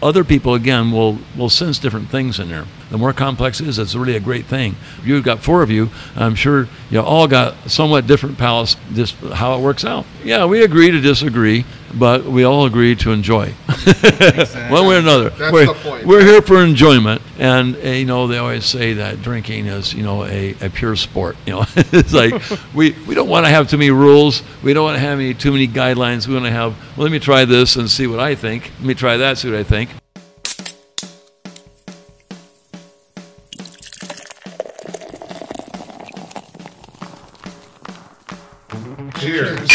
other people, again, will sense different things in there. The more complex it is, it's really a great thing. You've got 4 of you. I'm sure you all got somewhat different palates, just how it works out. Yeah, we agree to disagree, but we all agree to enjoy. Exactly. One way or another. That's the point. We're here for enjoyment. And, they always say that drinking is, a pure sport. It's like we don't want to have too many rules. We don't want to have too many guidelines. We want to have, well, let me try this and see what I think. Let me try that, see what I think. Cheers.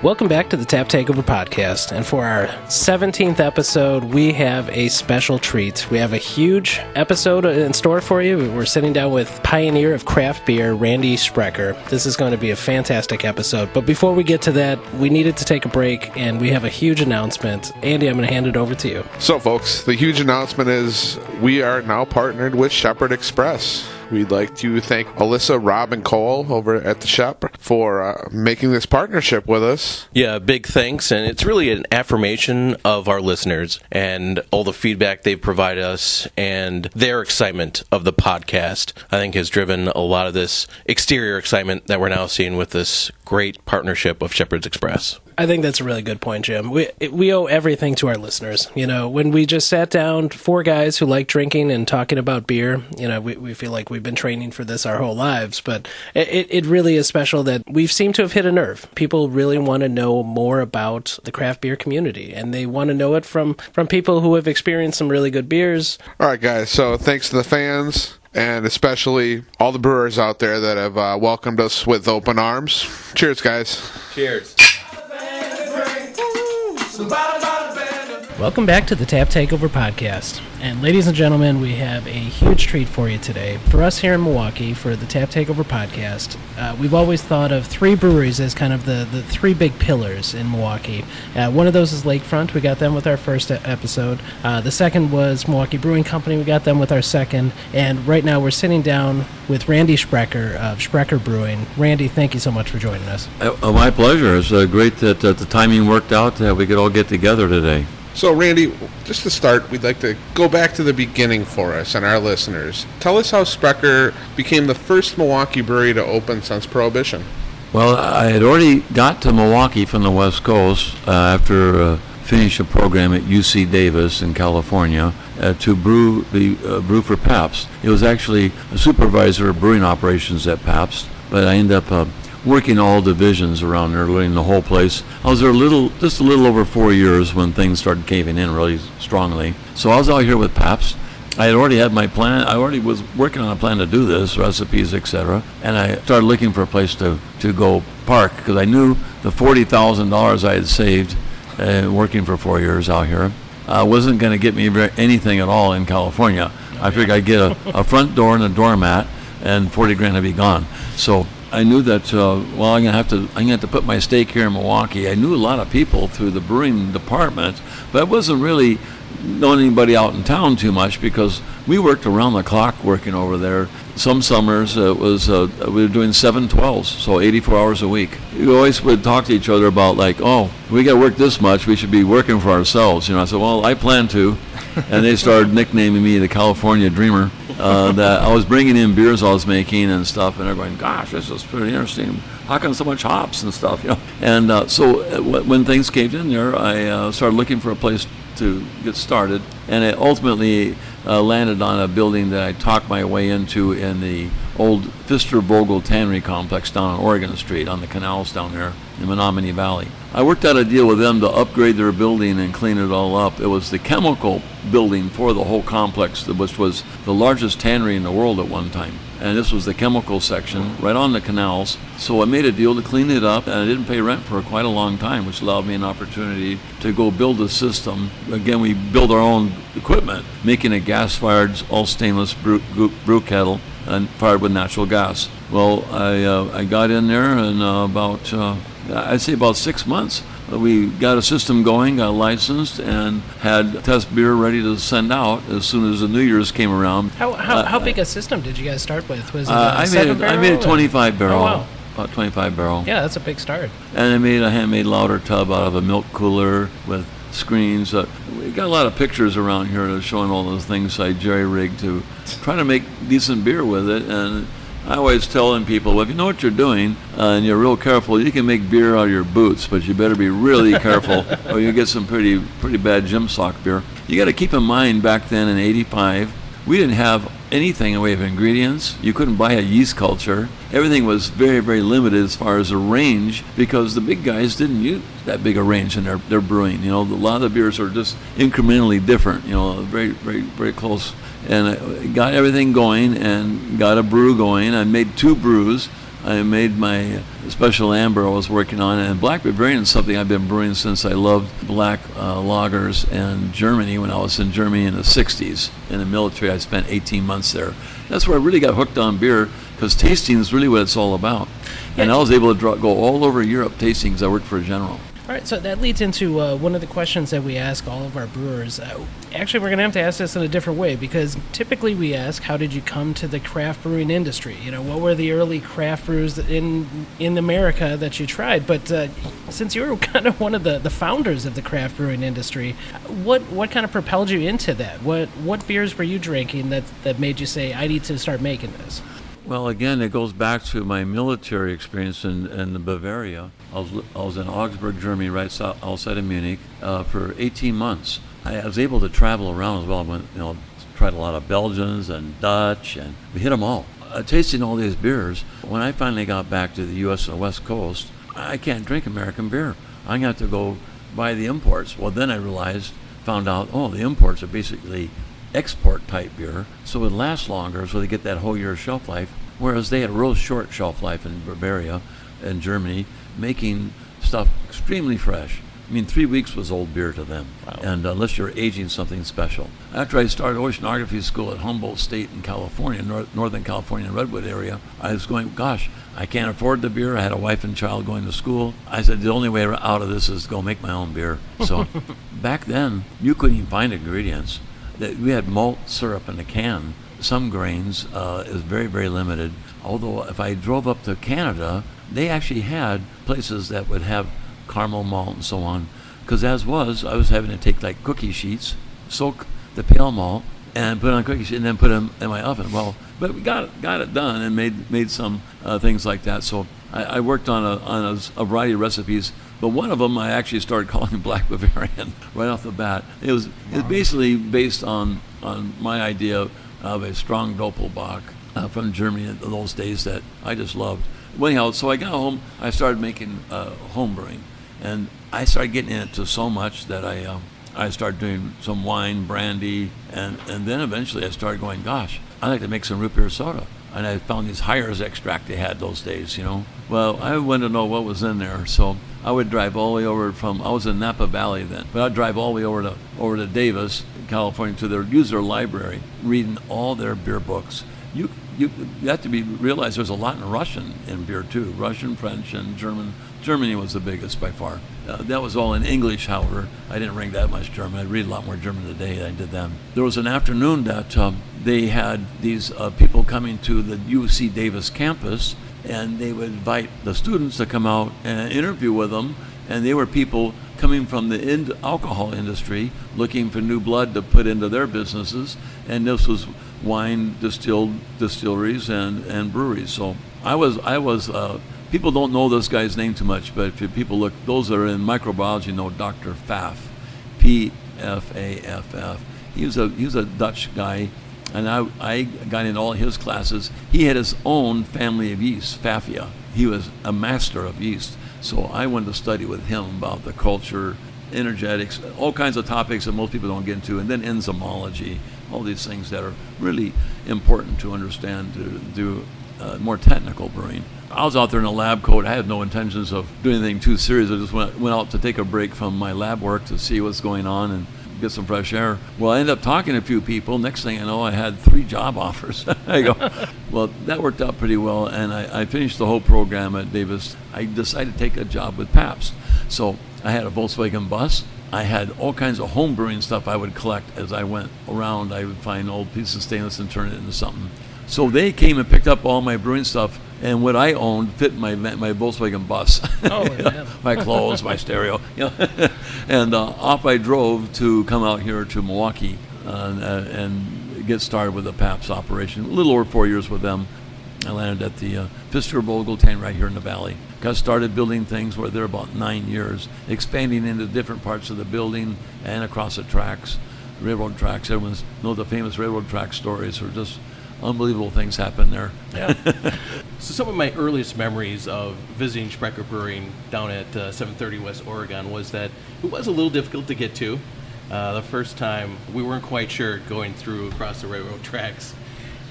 Welcome back to the Tap Takeover Podcast, and for our 17th episode, we have a special treat. We have a huge episode in store for you. We're sitting down with pioneer of craft beer, Randy Sprecher. This is going to be a fantastic episode, but before we get to that, we needed to take a break, and we have a huge announcement. Andy, I'm going to hand it over to you. So, folks, the huge announcement is we are now partnered with Shepard Express. We'd like to thank Alyssa, Rob, and Cole over at the shop for making this partnership with us. Yeah, big thanks, and it's really an affirmation of our listeners and all the feedback they've provided us and their excitement of the podcast, I think, has driven a lot of this exterior excitement that we're now seeing with this great partnership of Shepard Express. I think that's a really good point, Jim. We owe everything to our listeners. When we just sat down, 4 guys who like drinking and talking about beer, we feel like we've been training for this our whole lives, but it really is special that we've seemed to have hit a nerve. People really want to know more about the craft beer community, and they want to know it from people who have experienced some really good beers. All right, guys, so thanks to the fans, and especially all the brewers out there that have welcomed us with open arms. Cheers, guys. Cheers. Welcome back to the Tap Takeover Podcast. And ladies and gentlemen, we have a huge treat for you today. For us here in Milwaukee, for the Tap Takeover Podcast, we've always thought of 3 breweries as kind of the 3 big pillars in Milwaukee. One of those is Lakefront. We got them with our first episode. The second was Milwaukee Brewing Company. We got them with our second. And right now we're sitting down with Randy Sprecher of Sprecher Brewing. Randy, thank you so much for joining us. My pleasure. It's great that the timing worked out that we could all get together today. So, Randy, just to start, we'd like to go back to the beginning for us and our listeners. Tell us how Sprecher became the first Milwaukee brewery to open since Prohibition. Well, I had already got to Milwaukee from the West Coast after finishing a program at UC Davis in California to brew for Pabst. It was actually a supervisor of brewing operations at Pabst, but I ended up working all divisions around there, learning the whole place. I was there just a little over 4 years when things started caving in really strongly. So I was out here with Pabst. I had already had my plan. I already was working on a plan to do this, recipes, etc. And I started looking for a place to go park because I knew the $40,000 I had saved working for 4 years out here wasn't going to get me anything at all in California. I figured I'd get a front door and a doormat, and $40,000 would be gone. So I knew that I'm gonna have to put my stake here in Milwaukee. I knew a lot of people through the brewing department, but I wasn't really knowing anybody out in town too much because we worked around the clock working over there. Some summers it was we were doing 7/12s, so 84 hours a week. We always would talk to each other about like, oh, we got to work this much. We should be working for ourselves. I said, well, I plan to, and they started nicknaming me the California Dreamer. That I was bringing in beers I was making and stuff, and they're going, gosh, this is pretty interesting. How come so much hops and stuff, And so when things caved in there, I started looking for a place to get started, and it ultimately landed on a building that I talked my way into in the old Pfister Vogel Tannery Complex down on Oregon Street on the canals down there in Menominee Valley. I worked out a deal with them to upgrade their building and clean it all up. It was the chemical building for the whole complex, which was the largest tannery in the world at one time. And this was the chemical section right on the canals. So I made a deal to clean it up, and I didn't pay rent for quite a long time, which allowed me an opportunity to go build a system. Again, we build our own equipment, making a gas-fired, all stainless brew kettle and fired with natural gas. Well, I got in there, and about I'd say about 6 months. We got a system going, got licensed, and had test beer ready to send out as soon as the New Year's came around. How big a system did you guys start with? Was it I made a 25 barrel. Oh, wow. About 25 barrel. Yeah, that's a big start. And I made a handmade lauter tub out of a milk cooler with screens. We got a lot of pictures around here showing all those things I jerry-rigged to try to make decent beer with it. And I always telling people, well, if you know what you're doing and you're real careful, you can make beer out of your boots, but you better be really careful or you get some pretty bad gym sock beer. You got to keep in mind back then in '85, we didn't have anything in the way of ingredients. You couldn't buy a yeast culture. Everything was very, very limited as far as the range because the big guys didn't use that big a range in their brewing. You know, a lot of the beers are just incrementally different, you know, very, very, very close. And I got everything going and got a brew going. I made 2 brews. I made my special amber I was working on, and Black Bavarian is something I've been brewing since I loved black lagers in Germany when I was in Germany in the 60s. In the military, I spent 18 months there. That's where I really got hooked on beer because tasting is really what it's all about. And I was able to go all over Europe tasting because I worked for a general. All right, so that leads into one of the questions that we ask all of our brewers. Actually, we're going to have to ask this in a different way because typically we ask, how did you come to the craft brewing industry? You know, what were the early craft brews in America that you tried? But since you were kind of one of the founders of the craft brewing industry, what kind of propelled you into that? What beers were you drinking that made you say, I need to start making this? Well, again, it goes back to my military experience in Bavaria. I was in Augsburg, Germany, right outside of Munich, for 18 months. I was able to travel around as well. I went, tried a lot of Belgians and Dutch, and we hit them all. Tasting all these beers, when I finally got back to the U.S. and the West Coast, I can't drink American beer. I'm going to have to go buy the imports. Well, then I found out, the imports are basically export type beer, so it lasts longer, so they get that whole year shelf life, whereas they had a real short shelf life in Bavaria and Germany, making stuff extremely fresh. I mean, 3 weeks was old beer to them. Wow. And unless you're aging something special. After I started oceanography school at Humboldt State in California, Northern California, Redwood area, I was going, gosh, I can't afford the beer. I had a wife and child going to school. I said, the only way out of this is to go make my own beer. So back then, you couldn't even find ingredients. We had malt syrup in a can. Some grains is very, very limited. Although if I drove up to Canada, they actually had places that would have caramel malt and so on. Because I was having to take like cookie sheets, soak the pale malt, and put on cookie sheets, and then put them in my oven. Well, but we got it done and made some things like that. So I worked on a variety of recipes. But one of them I actually started calling Black Bavarian right off the bat. It's basically based on my idea of a strong Doppelbock from Germany in those days that I just loved. Well, anyhow, so I got home, I started making home brewing. And I started getting into so much that I started doing some wine, brandy, and then eventually I started going, gosh, I'd like to make some root beer soda. And I found these Hires extract they had those days, Well, I wanted to know what was in there, so I would drive all the way over I was in Napa Valley then, but I'd drive all the way over to Davis, California, to use their library, reading all their beer books. You have to realize there's a lot in Russian in beer too, Russian, French, and German. Germany was the biggest by far. That was all in English, however. I didn't read that much German. I read a lot more German today than I did then. There was an afternoon that they had these people coming to the UC Davis campus, and they would invite the students to come out and interview with them, and they were people coming from the alcohol industry looking for new blood to put into their businesses, and this was wine distilleries and breweries. So I was people don't know this guy's name too much, but if people look, those that are in microbiology know Dr. Pfaff, P-F-A-F-F. He was a Dutch guy, and I got in all his classes. He had his own family of yeast, Pfaffia. He was a master of yeast. So I went to study with him about the culture, energetics, all kinds of topics that most people don't get into, and then enzymology, all these things that are really important to understand to do more technical brewing. I was out there in a lab coat. I had no intentions of doing anything too serious. I just went out to take a break from my lab work to see what's going on and get some fresh air. Well, I ended up talking to a few people. Next thing I know, I had 3 job offers. I go, well, that worked out pretty well, and I finished the whole program at Davis. I decided to take a job with Pabst. So I had a Volkswagen bus. I had all kinds of home brewing stuff I would collect as I went around. I would find old pieces of stainless and turn it into something. So they came and picked up all my brewing stuff, and what I owned fit my Volkswagen bus. Oh, yeah. My clothes, my stereo, and off I drove to come out here to Milwaukee and get started with the Pabst operation. A little over 4 years with them. I landed at the Fisker Vogel tank right here in the valley. Got started building things. Were there about 9 years, expanding into different parts of the building and across the tracks, railroad tracks. Everyone knows the famous railroad track stories, or just unbelievable things happen there. Yeah. So some of my earliest memories of visiting Sprecher Brewing down at 730 West Oregon was that it was a little difficult to get to. The first time we weren't quite sure going through across the railroad tracks.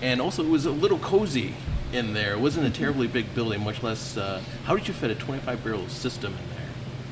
And also it was a little cozy in there. It wasn't a terribly big building, much less, how did you fit a 25-barrel system in there?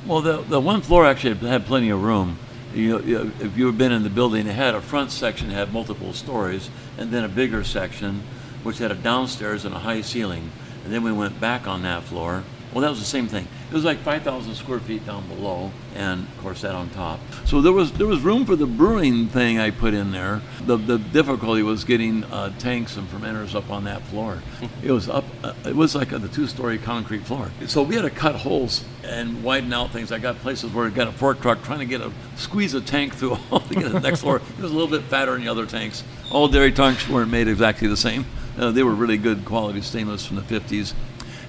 Well, the one floor actually had plenty of room. If you've been in the building, it had a front section that had multiple stories, and then a bigger section which had a downstairs and a high ceiling. And then we went back on that floor. Well, that was the same thing. It was like 5,000 square feet down below, and of course that on top. So there was room for the brewing thing I put in there. The difficulty was getting tanks and fermenters up on that floor. It was up. It was like the 2-story concrete floor. So we had to cut holes and widen out things. I got places where I got a fork truck trying to squeeze a tank through all to get to the next floor. It was a little bit fatter than the other tanks. All dairy tanks weren't made exactly the same. They were really good quality stainless from the 50s.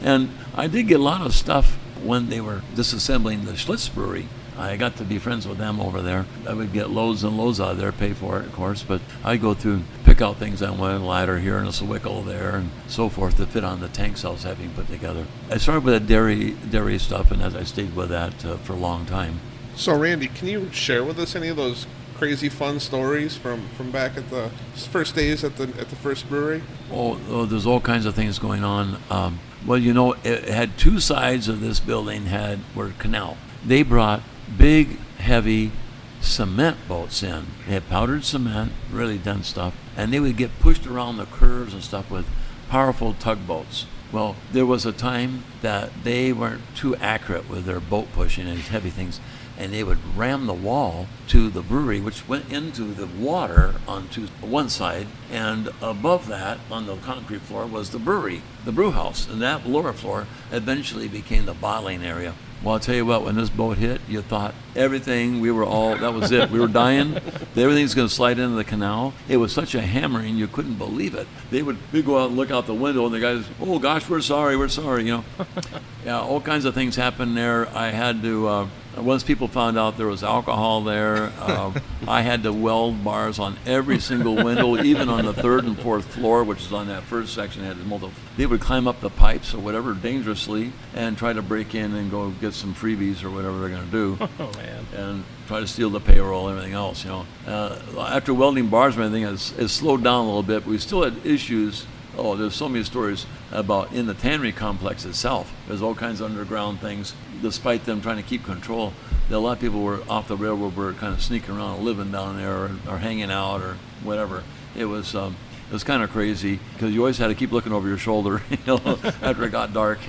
And I did get a lot of stuff when they were disassembling the Schlitz brewery. I got to be friends with them over there. I would get loads and loads out of there, pay for it, of course, but I'd go through and pick out things I wanted, a ladder here and a Swickle there and so forth to fit on the tanks I was having put together. I started with the dairy stuff, and as I stayed with that for a long time. So, Randy, can you share with us any of those crazy fun stories from back at the first days at the first brewery? Oh, there's all kinds of things going on. Well, it had 2 sides of this building were canal. They brought big, heavy cement boats in. They had powdered cement, really dense stuff, and they would get pushed around the curves and stuff with powerful tugboats. Well, there was a time that they weren't too accurate with their boat pushing and these heavy things, and they would ram the wall to the brewery, which went into the water onto one side, and above that, on the concrete floor, was the brewery, the brew house, and that lower floor eventually became the bottling area. Well, I'll tell you what, when this boat hit, you thought everything, that was it. We were dying. Everything's going to slide into the canal. It was such a hammering, you couldn't believe it. We'd go out and look out the window, and the guys, oh gosh, we're sorry. Yeah, all kinds of things happened there. I had to, once people found out there was alcohol there, I had to weld bars on every single window, even on the 3rd and 4th floor, which is on that first section. They would climb up the pipes or whatever dangerously and try to break in and go get some freebies or whatever they're going to do. Oh, man. And try to steal the payroll and everything else, After welding bars and everything, it slowed down a little bit, but we still had issues. Oh, there's so many stories about in the tannery complex itself. There's all kinds of underground things. Despite them trying to keep control, a lot of people were off the railroad, were kind of sneaking around and living down there or hanging out or whatever. It was kind of crazy because you always had to keep looking over your shoulder, after it got dark,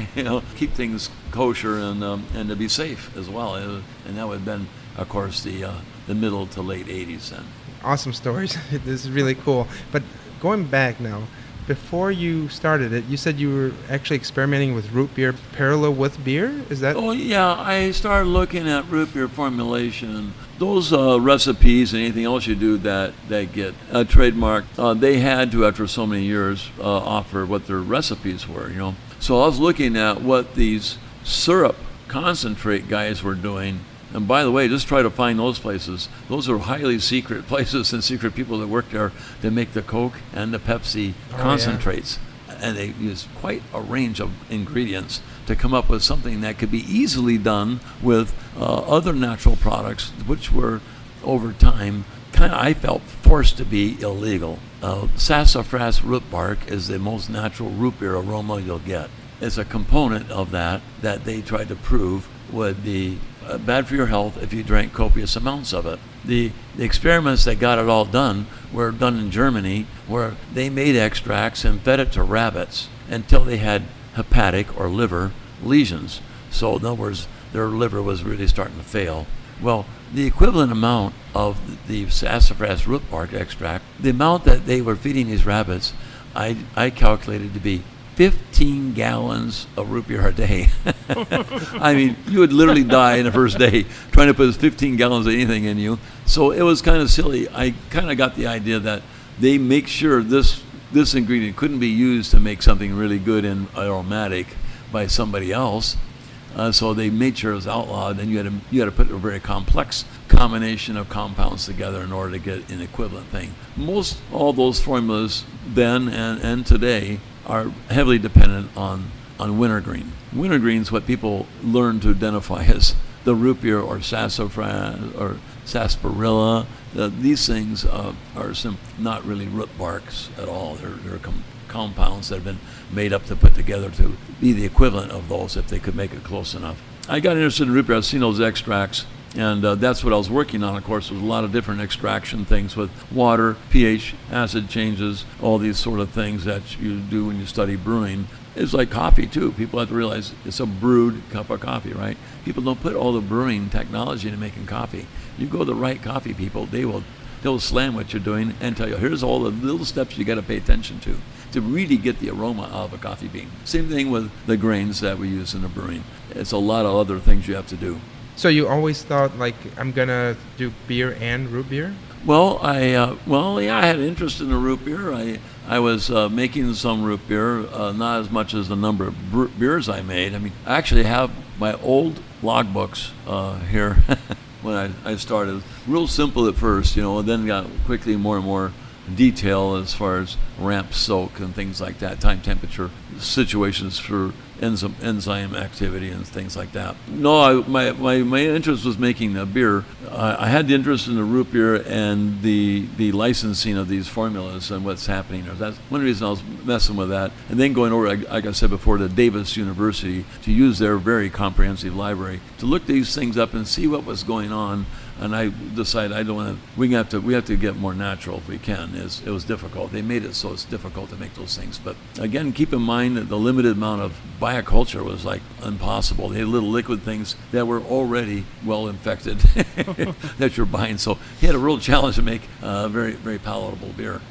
keep things kosher and to be safe as well. And that would have been, of course, the middle to late 80s then. Awesome stories. This is really cool. But going back now, before you started it, you said you were actually experimenting with root beer parallel with beer? Is that? Oh, yeah. I started looking at root beer formulation. Those recipes and anything else you do that get trademarked, they had to, after so many years, offer what their recipes were, So I was looking at what these syrup concentrate guys were doing. And by the way, just try to find those places. Those are highly secret places and secret people that work there to make the Coke and the Pepsi concentrates. Yeah. And they use quite a range of ingredients to come up with something that could be easily done with other natural products, which were, over time, I felt forced to be illegal. Sassafras root bark is the most natural root beer aroma you'll get. It's a component of that they tried to prove would be bad for your health if you drank copious amounts of it. The experiments that got it all done were done in Germany, where they made extracts and fed it to rabbits until they had hepatic or liver lesions. So in other words, their liver was really starting to fail. Well, the equivalent amount of the sassafras root bark extract, the amount that they were feeding these rabbits, I calculated to be 15 gallons of root beer a day. I mean, you would literally die in the first day trying to put 15 gallons of anything in you. So it was kind of silly. I kind of got the idea that they make sure this ingredient couldn't be used to make something really good and aromatic by somebody else. So they made sure it was outlawed, and you had to put a very complex combination of compounds together in order to get an equivalent thing. Most all those formulas then and today are heavily dependent on wintergreen. Wintergreen's what people learn to identify as the root beer or sassafras or sarsaparilla. These things are not really root barks at all. They're compounds that have been made up to put together to be the equivalent of those if they could make it close enough. I got interested in root beer. I've seen those extracts, and that's what I was working on. Of course, there was a lot of different extraction things with water, pH, acid changes, all these sort of things that you do when you study brewing. It's like coffee, too. People have to realize it's a brewed cup of coffee, right? People don't put all the brewing technology into making coffee. You go to the right coffee people, they'll slam what you're doing and tell you, here's all the little steps you got to pay attention to really get the aroma out of a coffee bean. Same thing with the grains that we use in the brewing. It's a lot of other things you have to do. So you always thought, like, I'm going to do beer and root beer? Well, I had interest in the root beer. I was making some root beer, not as much as the number of beers I made. I mean, I actually have my old logbooks here when I started. Real simple at first, and then got quickly more and more detail as far as ramp soak and things like that, time temperature situations for enzyme activity and things like that. No, my interest was making a beer. I had the interest in the root beer and the licensing of these formulas and what's happening there. That's one reason I was messing with that. And then going over, like I said before, to Davis University to use their very comprehensive library to look these things up and see what was going on. And I decided I don't want to. We have to get more natural if we can. It was difficult. They made it so it's difficult to make those things. But again, keep in mind that the limited amount of bioculture was like impossible. They had little liquid things that were already well infected that you're buying. So he had a real challenge to make very, very palatable beer.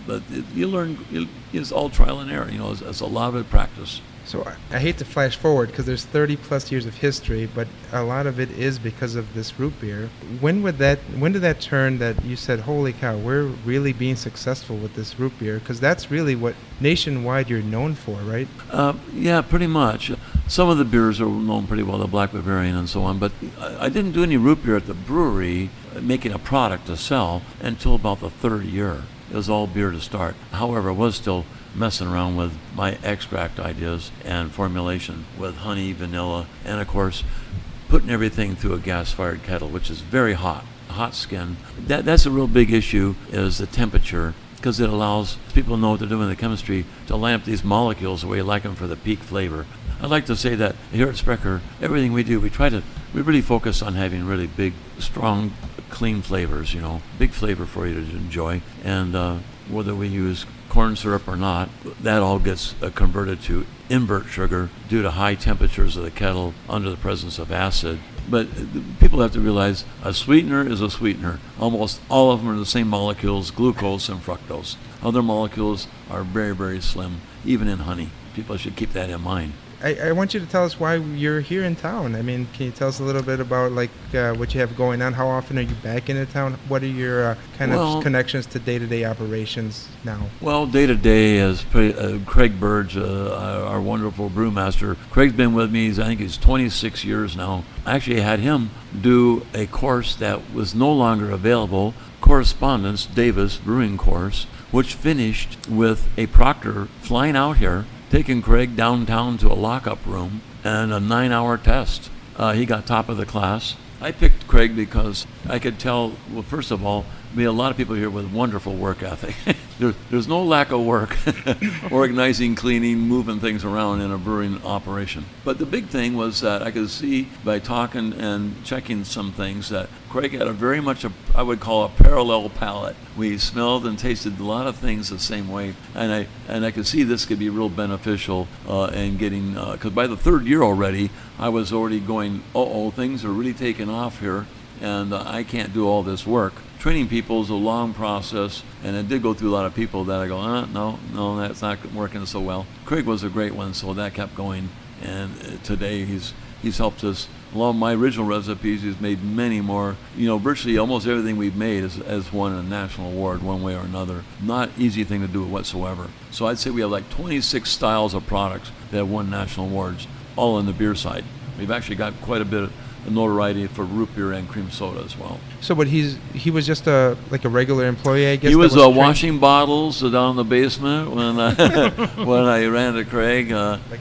But you learn. It's all trial and error. It's a lot of practice. So I hate to flash forward because there's 30 plus years of history, but a lot of it is because of this root beer. When did that turn that you said, holy cow, we're really being successful with this root beer? Because that's really what nationwide you're known for, right? Yeah, pretty much. Some of the beers are known pretty well, the Black Bavarian and so on, but I didn't do any root beer at the brewery making a product to sell until about the third year. It was all beer to start. However, I was still messing around with my extract ideas and formulation with honey, vanilla, and of course putting everything through a gas-fired kettle, which is very hot skin. That's a real big issue, is the temperature, because it allows people to know what they're doing in the chemistry to lamp these molecules the way you like them for the peak flavor. I'd like to say that here at Sprecher, everything we do, we really focus on having really big, strong, clean flavors, big flavor for you to enjoy. And whether we use corn syrup or not, that all gets converted to invert sugar due to high temperatures of the kettle under the presence of acid. But people have to realize a sweetener is a sweetener. Almost all of them are the same molecules, glucose and fructose. Other molecules are very, very slim, even in honey. People should keep that in mind. I want you to tell us why you're here in town. I mean, can you tell us a little bit about what you have going on? How often are you back into town? What are your connections to day-to-day operations now? Well, day-to-day is Craig Burge, our wonderful brewmaster. Craig's been with me, I think he's 26 years now. I actually had him do a course that was no longer available, Correspondence Davis Brewing course, which finished with a proctor flying out here, taking Craig downtown to a lockup room and a 9-hour test. He got top of the class. I picked Craig because I could tell, well, first of all, meet a lot of people here with wonderful work ethic. There's no lack of work, organizing, cleaning, moving things around in a brewing operation. But the big thing was that I could see by talking and checking some things that Craig had very much I would call a parallel palate. We smelled and tasted a lot of things the same way, and I could see this could be real beneficial in getting, because by the third year already, I was already going, things are really taking off here, and I can't do all this work. Training people is a long process, and I did go through a lot of people that I go, no, that's not working so well. Craig was a great one, so that kept going, and today he's helped us. Along my original recipes, he's made many more. Virtually almost everything we've made has won a national award one way or another. Not easy thing to do whatsoever. So I'd say we have like 26 styles of products that have won national awards, all on the beer side. We've actually got quite a bit of notoriety for root beer and cream soda as well. So, but he was just a regular employee, I guess. He was washing bottles down in the basement when I ran to Craig.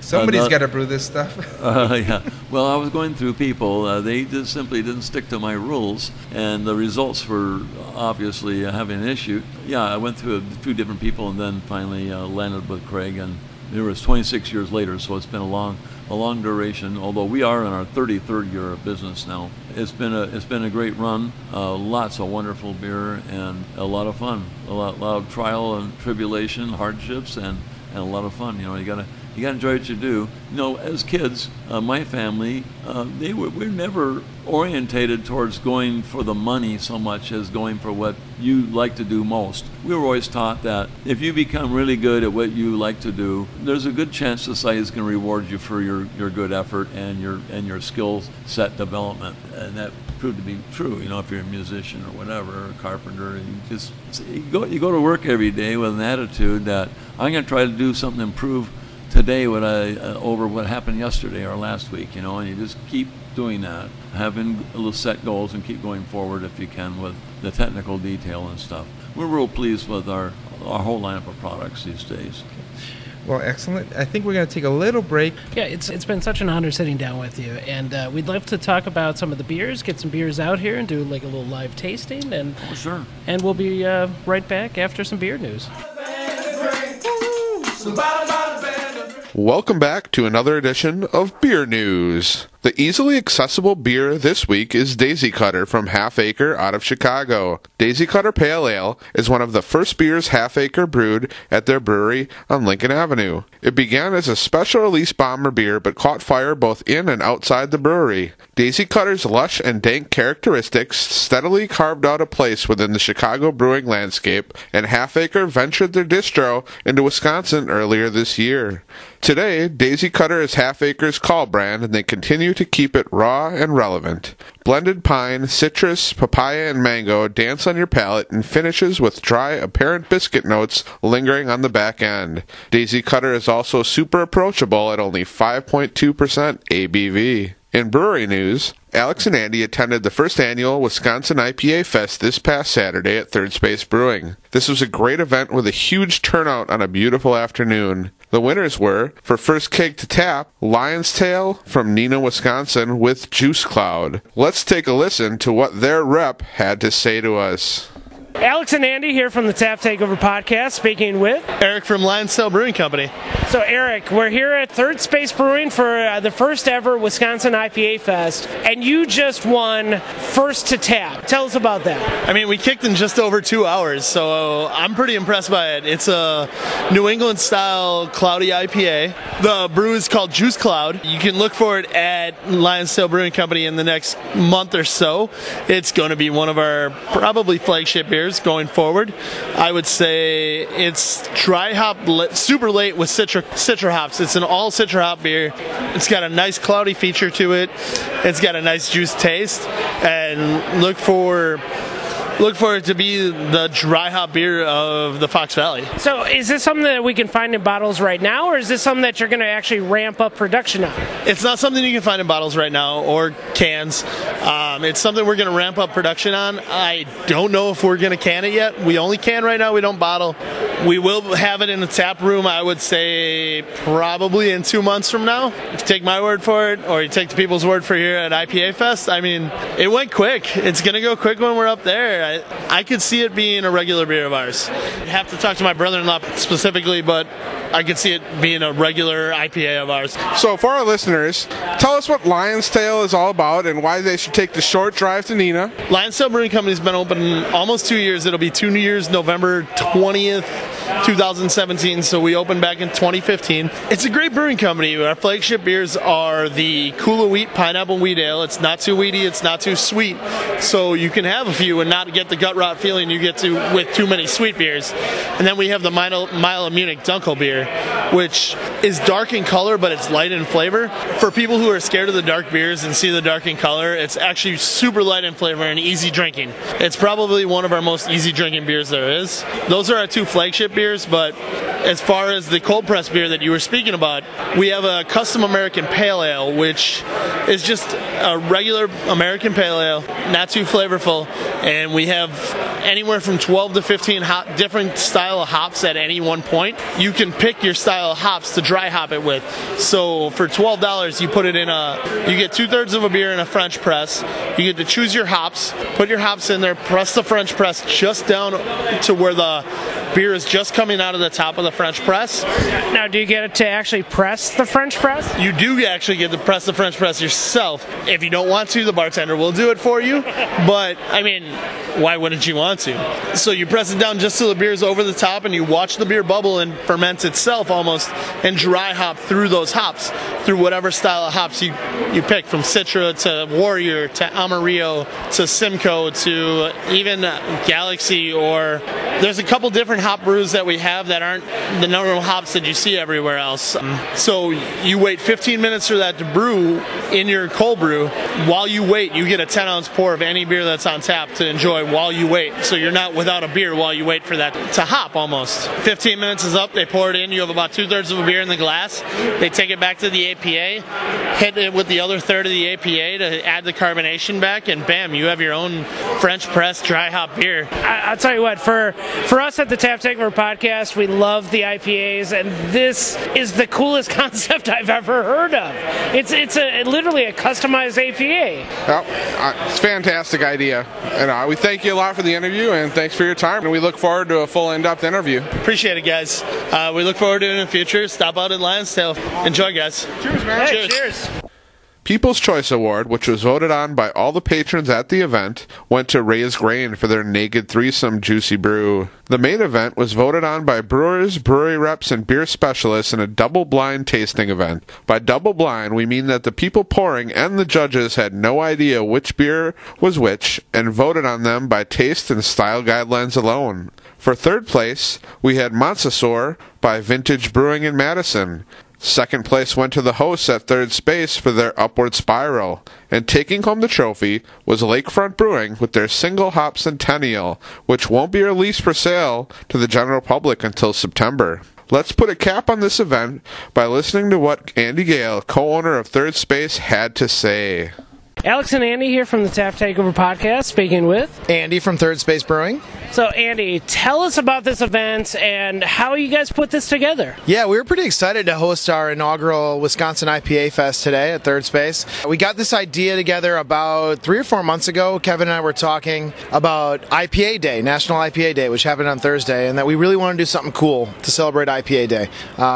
Somebody's got to brew this stuff. Yeah. Well, I was going through people. They just simply didn't stick to my rules, and the results were obviously having an issue. Yeah, I went through a few different people, and then finally landed with Craig, and it was 26 years later, so it's been a long duration, although we are in our 33rd year of business now. It's been a great run, lots of wonderful beer and a lot of fun, a lot of trial and tribulation, hardships, and a lot of fun. You gotta enjoy what you do. As kids, my family, we're never orientated towards going for the money so much as going for what you like to do most. We were always taught that if you become really good at what you like to do, there's a good chance society is going to reward you for your good effort and your skill set development. And that proved to be true. If you're a musician or whatever, or a carpenter, you go to work every day with an attitude that I'm going to try to do something to improve today over what happened yesterday or last week, and you just keep doing that, having little set goals and keep going forward if you can with the technical detail and stuff. We're real pleased with our whole lineup of products these days. Well, excellent. I think we're going to take a little break. Yeah, it's been such an honor sitting down with you, and we'd love to talk about some of the beers, get some beers out here, and do like a little live tasting. And sure. And we'll be right back after some beer news. Welcome back to another edition of Beer News. The easily accessible beer this week is Daisy Cutter from Half Acre out of Chicago. Daisy Cutter Pale Ale is one of the first beers Half Acre brewed at their brewery on Lincoln Avenue. It began as a special release bomber beer but caught fire both in and outside the brewery. Daisy Cutter's lush and dank characteristics steadily carved out a place within the Chicago brewing landscape, and Half Acre ventured their distro into Wisconsin earlier this year. Today, Daisy Cutter is Half Acre's call brand, and they continue to keep it raw and relevant. Blended pine, citrus, papaya, and mango dance on your palate and finishes with dry, apparent biscuit notes lingering on the back end. Daisy Cutter is also super approachable at only 5.2% ABV. In brewery news, Alex and Andy attended the first annual Wisconsin IPA Fest this past Saturday at Third Space Brewing. This was a great event with a huge turnout on a beautiful afternoon. The winners were, for first keg to tap, Lion's Tail from Neenah, Wisconsin with Juice Cloud. Let's take a listen to what their rep had to say to us. Alex and Andy here from the Tap Takeover Podcast, speaking with Eric from Lion's Tail Brewing Company. So Eric, we're here at Third Space Brewing for the first ever Wisconsin IPA Fest, and you just won first to tap. Tell us about that. I mean, we kicked in just over 2 hours, so I'm pretty impressed by it. It's a New England style cloudy IPA. The brew is called Juice Cloud. You can look for it at Lion's Tail Brewing Company in the next month or so. It's going to be one of our probably flagship beers going forward. I would say it's dry hop, super late with citra hops. It's an all citra hop beer. It's got a nice cloudy feature to it. It's got a nice juice taste, and look for it to be the dry hop beer of the Fox Valley. So is this something that we can find in bottles right now, or is this something that you're going to actually ramp up production on? It's not something you can find in bottles right now or cans. It's something we're going to ramp up production on. I don't know if we're going to can it yet. We only can right now. We don't bottle. We will have it in the tap room, I would say, probably in 2 months from now. If you take my word for it, or you take the people's word for here at IPA Fest, I mean, it went quick. It's going to go quick when we're up there. I could see it being a regular beer of ours. I have to talk to my brother-in-law specifically, but I could see it being a regular IPA of ours. So for our listeners, tell us what Lion's Tail is all about and why they should take the short drive to Neenah. Lion's Tail Brewing Company's been open almost 2 years. It'll be 2 years, November 20th, 2017, so we opened back in 2015. It's a great brewing company. Our flagship beers are the Kula Wheat Pineapple Wheat Ale. It's not too weedy, it's not too sweet, so you can have a few and not get the gut rot feeling you get to with too many sweet beers. And then we have the Mile of Munich Dunkel beer, which is dark in color, but it's light in flavor. For people who are scared of the dark beers and see the dark in color, it's actually super light in flavor and easy drinking. It's probably one of our most easy drinking beers there is. Those are our 2 flagship beers, but as far as the cold press beer that you were speaking about, we have a custom American Pale Ale, which is just a regular American Pale Ale, not too flavorful, and we have anywhere from 12 to 15 different style of hops at any one point. You can pick your style of hops to dry hop it with. So for $12, you put it in you get 2/3 of a beer in a French press. You get to choose your hops, put your hops in there, press the French press just down to where the beer is just coming out of the top of the French press. Now, do you get to actually press the French press? You do actually get to press the French press yourself. If you don't want to, the bartender will do it for you. But, I mean, why wouldn't you want to? So you press it down just till the beer is over the top, and you watch the beer bubble and ferment itself almost, and dry hop through those hops, through whatever style of hops you pick, from Citra to Warrior to Amarillo to Simcoe to even Galaxy, or there's a couple different hop brews that we have that aren't the normal hops that you see everywhere else. So you wait 15 minutes for that to brew in your cold brew. While you wait, you get a 10-ounce pour of any beer that's on tap to enjoy while you wait. So you're not without a beer while you wait for that to hop almost. 15 minutes is up, they pour it in, you have about 2/3 of a beer in the glass. They take it back to the APA, hit it with the other third of the APA to add the carbonation back, and bam, you have your own French press dry hop beer. I'll tell you what, for us at the Tap Takeover Podcast, we love the IPAs, and this is the coolest concept I've ever heard of. It's literally a customized APA. Well, it's a fantastic idea. And we thank you a lot for the interview, and thanks for your time. And we look forward to a full in-depth interview. Appreciate it, guys. We look forward to it in the future. Stop out at Lion's Tail. Enjoy, guys. Cheers, man. Hey, cheers. People's Choice Award, which was voted on by all the patrons at the event, went to Raised Grain for their Naked Threesome Juicy Brew. The main event was voted on by brewers, brewery reps, and beer specialists in a double-blind tasting event. By double-blind, we mean that the people pouring and the judges had no idea which beer was which, and voted on them by taste and style guidelines alone. For third place, we had Montessor by Vintage Brewing in Madison. Second place went to the hosts at Third Space for their Upward Spiral, and taking home the trophy was Lakefront Brewing with their Single Hop Centennial, which won't be released for sale to the general public until September. Let's put a cap on this event by listening to what Andy Gale, co-owner of Third Space, had to say. Alex and Andy here from the Tap Takeover Podcast, speaking with Andy from Third Space Brewing. So, Andy, tell us about this event and how you guys put this together. Yeah, we were pretty excited to host our inaugural Wisconsin IPA Fest today at Third Space. We got this idea together about 3 or 4 months ago. Kevin and I were talking about IPA Day, National IPA Day, which happened on Thursday, and that we really want to do something cool to celebrate IPA Day.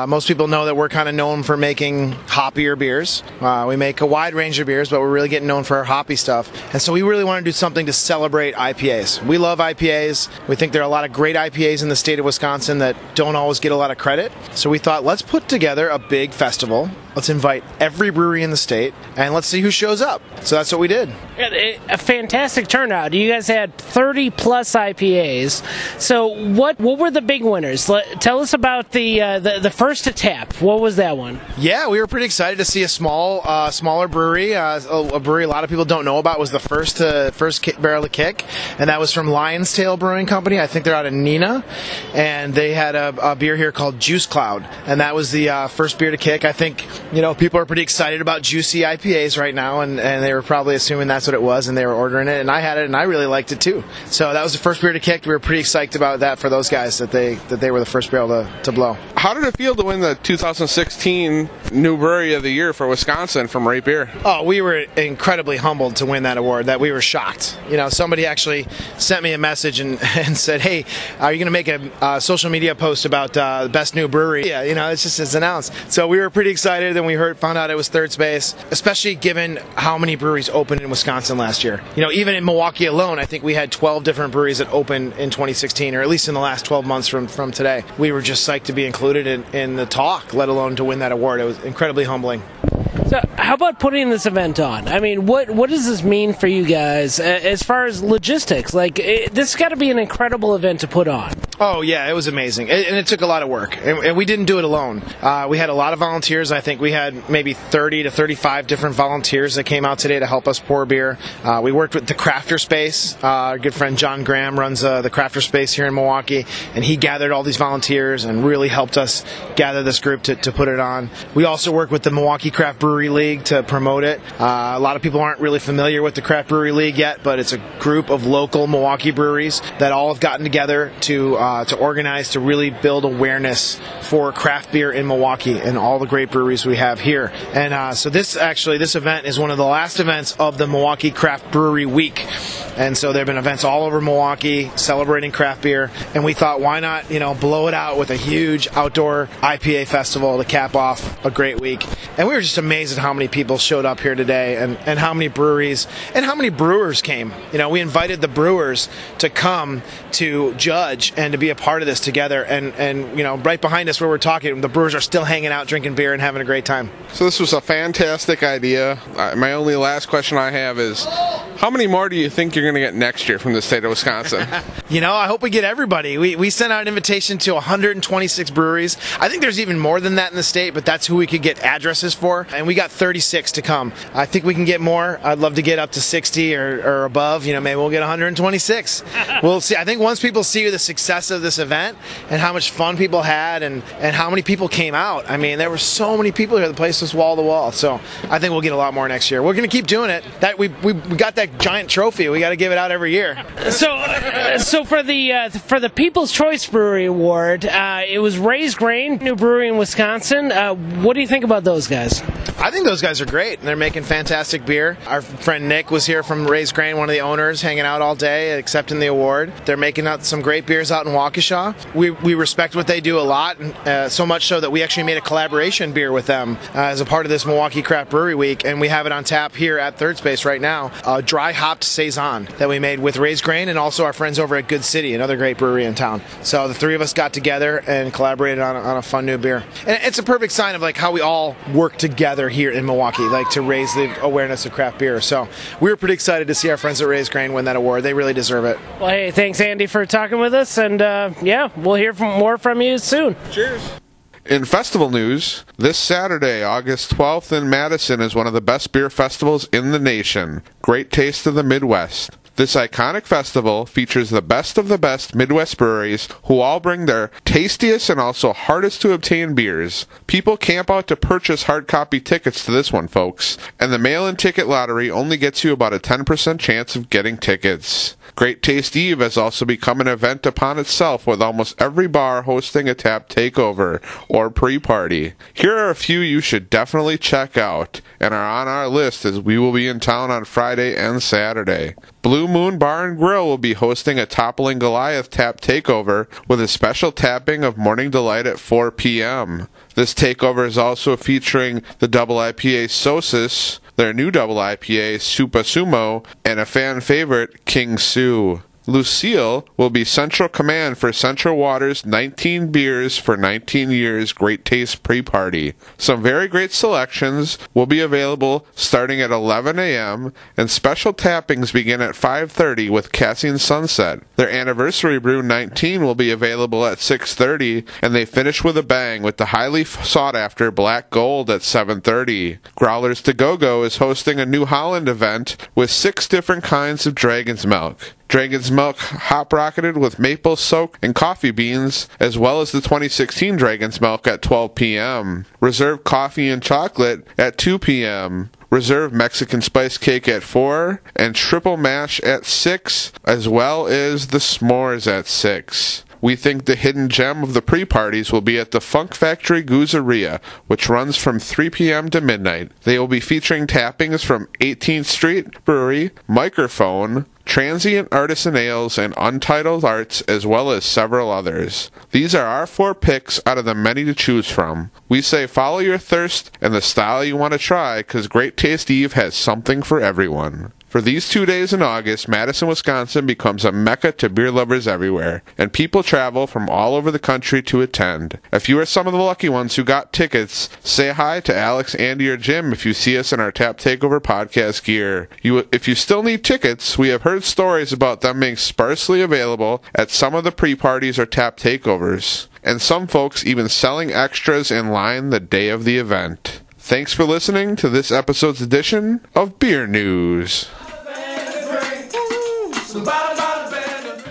Most people know that we're kind of known for making hoppier beers. We make a wide range of beers, but we're really getting known for our hoppy stuff. And so we really want to do something to celebrate IPAs. We love IPAs. We think there are a lot of great IPAs in the state of Wisconsin that don't always get a lot of credit. So we thought, let's put together a big festival. Let's invite every brewery in the state, and let's see who shows up. So that's what we did. A fantastic turnout. You guys had 30-plus IPAs. So what were the big winners? Tell us about the first to tap. What was that one? Yeah, we were pretty excited to see a smaller brewery, a brewery a lot of people don't know about was the first barrel to kick, and that was from Lion's Tail Brewing Company. I think they're out of Neenah, and they had a beer here called Juice Cloud, and that was the first beer to kick. I think, people are pretty excited about juicy IPAs right now, and they were probably assuming that's what it was, and they were ordering it, and I had it, and I really liked it too. So that was the first beer to kick. We were pretty psyched about that for those guys, that they were the first barrel to blow. How did it feel to win the 2016 New Brewery of the Year for Wisconsin from Right Beer? Oh, we were incredibly humbled to win that award. That we were shocked. Somebody actually sent me a message and said, "Hey, are you going to make a social media post about the best new brewery?" Yeah, it's announced. So we were pretty excited. Then we found out it was Third Space, especially given how many breweries opened in Wisconsin last year. Even in Milwaukee alone, I think we had 12 different breweries that opened in 2016, or at least in the last 12 months from today. We were just psyched to be included in the talk, let alone to win that award. It was incredibly humbling. So how about putting this event on? I mean, what does this mean for you guys as far as logistics? This has got to be an incredible event to put on. Oh, yeah, it was amazing. And it took a lot of work. And we didn't do it alone. We had a lot of volunteers. I think we had maybe 30 to 35 different volunteers that came out today to help us pour beer. We worked with the Crafter Space. Our good friend John Graham runs the Crafter Space here in Milwaukee, and he gathered all these volunteers and really helped us gather this group to put it on. We also work with the Milwaukee Craft Brewery League to promote it. A lot of people aren't really familiar with the Craft Brewery League yet, but it's a group of local Milwaukee breweries that all have gotten together to organize, to really build awareness for craft beer in Milwaukee and all the great breweries we have here. And so this event is one of the last events of the Milwaukee Craft Brewery Week. And so there have been events all over Milwaukee celebrating craft beer, and we thought, why not, blow it out with a huge outdoor IPA festival to cap off a great week. And we were just amazed at how many people showed up here today, and how many breweries and how many brewers came. We invited the brewers to come to judge and to be a part of this together, and right behind us where we're talking, the brewers are still hanging out, drinking beer, and having a great time. So this was a fantastic idea. My only last question I have is, how many more do you think you're going to get next year from the state of Wisconsin? I hope we get everybody. We sent out an invitation to 126 breweries. I think there's even more than that in the state, but that's who we could get addresses for, and we got 36 to come. I think we can get more. I'd love to get up to 60 or above. Maybe we'll get 126. We'll see. I think once people see the success of this event and how much fun people had and how many people came out, I mean, there were so many people here. The place was wall to wall. So I think we'll get a lot more next year. We're going to keep doing it. That we got that giant trophy. We got to give it out every year. So for the People's Choice Brewery Award, it was Raised Grain, new brewery in Wisconsin. What do you think about those guys? I think those guys are great. They're making fantastic beer. Our friend Nick was here from Raised Grain, one of the owners, hanging out all day, accepting the award. They're making out some great beers out in Waukesha. We respect what they do a lot, so much so that we actually made a collaboration beer with them as a part of this Milwaukee Craft Brewery Week, and we have it on tap here at Third Space right now. A dry hopped saison that we made with Raised Grain and also our friends over at Good City, another great brewery in town. So the three of us got together and collaborated on a fun new beer. And it's a perfect sign of how we all work together here in Milwaukee, to raise the awareness of craft beer. So we were pretty excited to see our friends at Raised Grain win that award. They really deserve it. Well, hey, thanks, Andy, for talking with us, and we'll hear more from you soon. Cheers. In festival news, this Saturday, August 12th in Madison is one of the best beer festivals in the nation. Great Taste of the Midwest. This iconic festival features the best Midwest breweries who all bring their tastiest and also hardest to obtain beers. People camp out to purchase hard copy tickets to this one, folks, and the mail-in ticket lottery only gets you about a 10% chance of getting tickets. Great Taste Eve has also become an event upon itself, with almost every bar hosting a tap takeover or pre-party. Here are a few you should definitely check out and are on our list, as we will be in town on Friday and Saturday. Blue Moon Bar and Grill will be hosting a Toppling Goliath tap takeover with a special tapping of Morning Delight at 4 p.m. This takeover is also featuring the double IPA Sosis, their new double IPA Supa Sumo, and a fan favorite, King Sue. Lucille will be Central Command for Central Water's 19 Beers for 19 Years Great Taste Pre-Party. Some very great selections will be available starting at 11 a.m., and special tappings begin at 5:30 with Cassian Sunset. Their anniversary brew 19 will be available at 6:30, and they finish with a bang with the highly sought-after Black Gold at 7:30. Growlers to Go-Go is hosting a New Holland event with 6 different kinds of Dragon's Milk. Dragon's Milk hop-rocketed with maple soak and coffee beans, as well as the 2016 Dragon's Milk at 12 p.m. Reserve Coffee and Chocolate at 2 p.m. Reserve Mexican Spice Cake at 4, and Triple Mash at 6, as well as the S'mores at 6. We think the hidden gem of the pre-parties will be at the Funk Factory Goozeria, which runs from 3 p.m. to midnight. They will be featuring tappings from 18th Street Brewery, Microphone, Transient Artisan Ales, and Untitled Arts, as well as several others. These are our 4 picks out of the many to choose from. We say follow your thirst and the style you want to try, because Great Taste Eve has something for everyone. For these 2 days in August, Madison, Wisconsin becomes a mecca to beer lovers everywhere, and people travel from all over the country to attend. If you are some of the lucky ones who got tickets, say hi to Alex, Andy, or Jim if you see us in our Tap Takeover Podcast gear. If you still need tickets, we have heard stories about them being sparsely available at some of the pre-parties or tap takeovers, and some folks even selling extras in line the day of the event. Thanks for listening to this episode's edition of Beer News.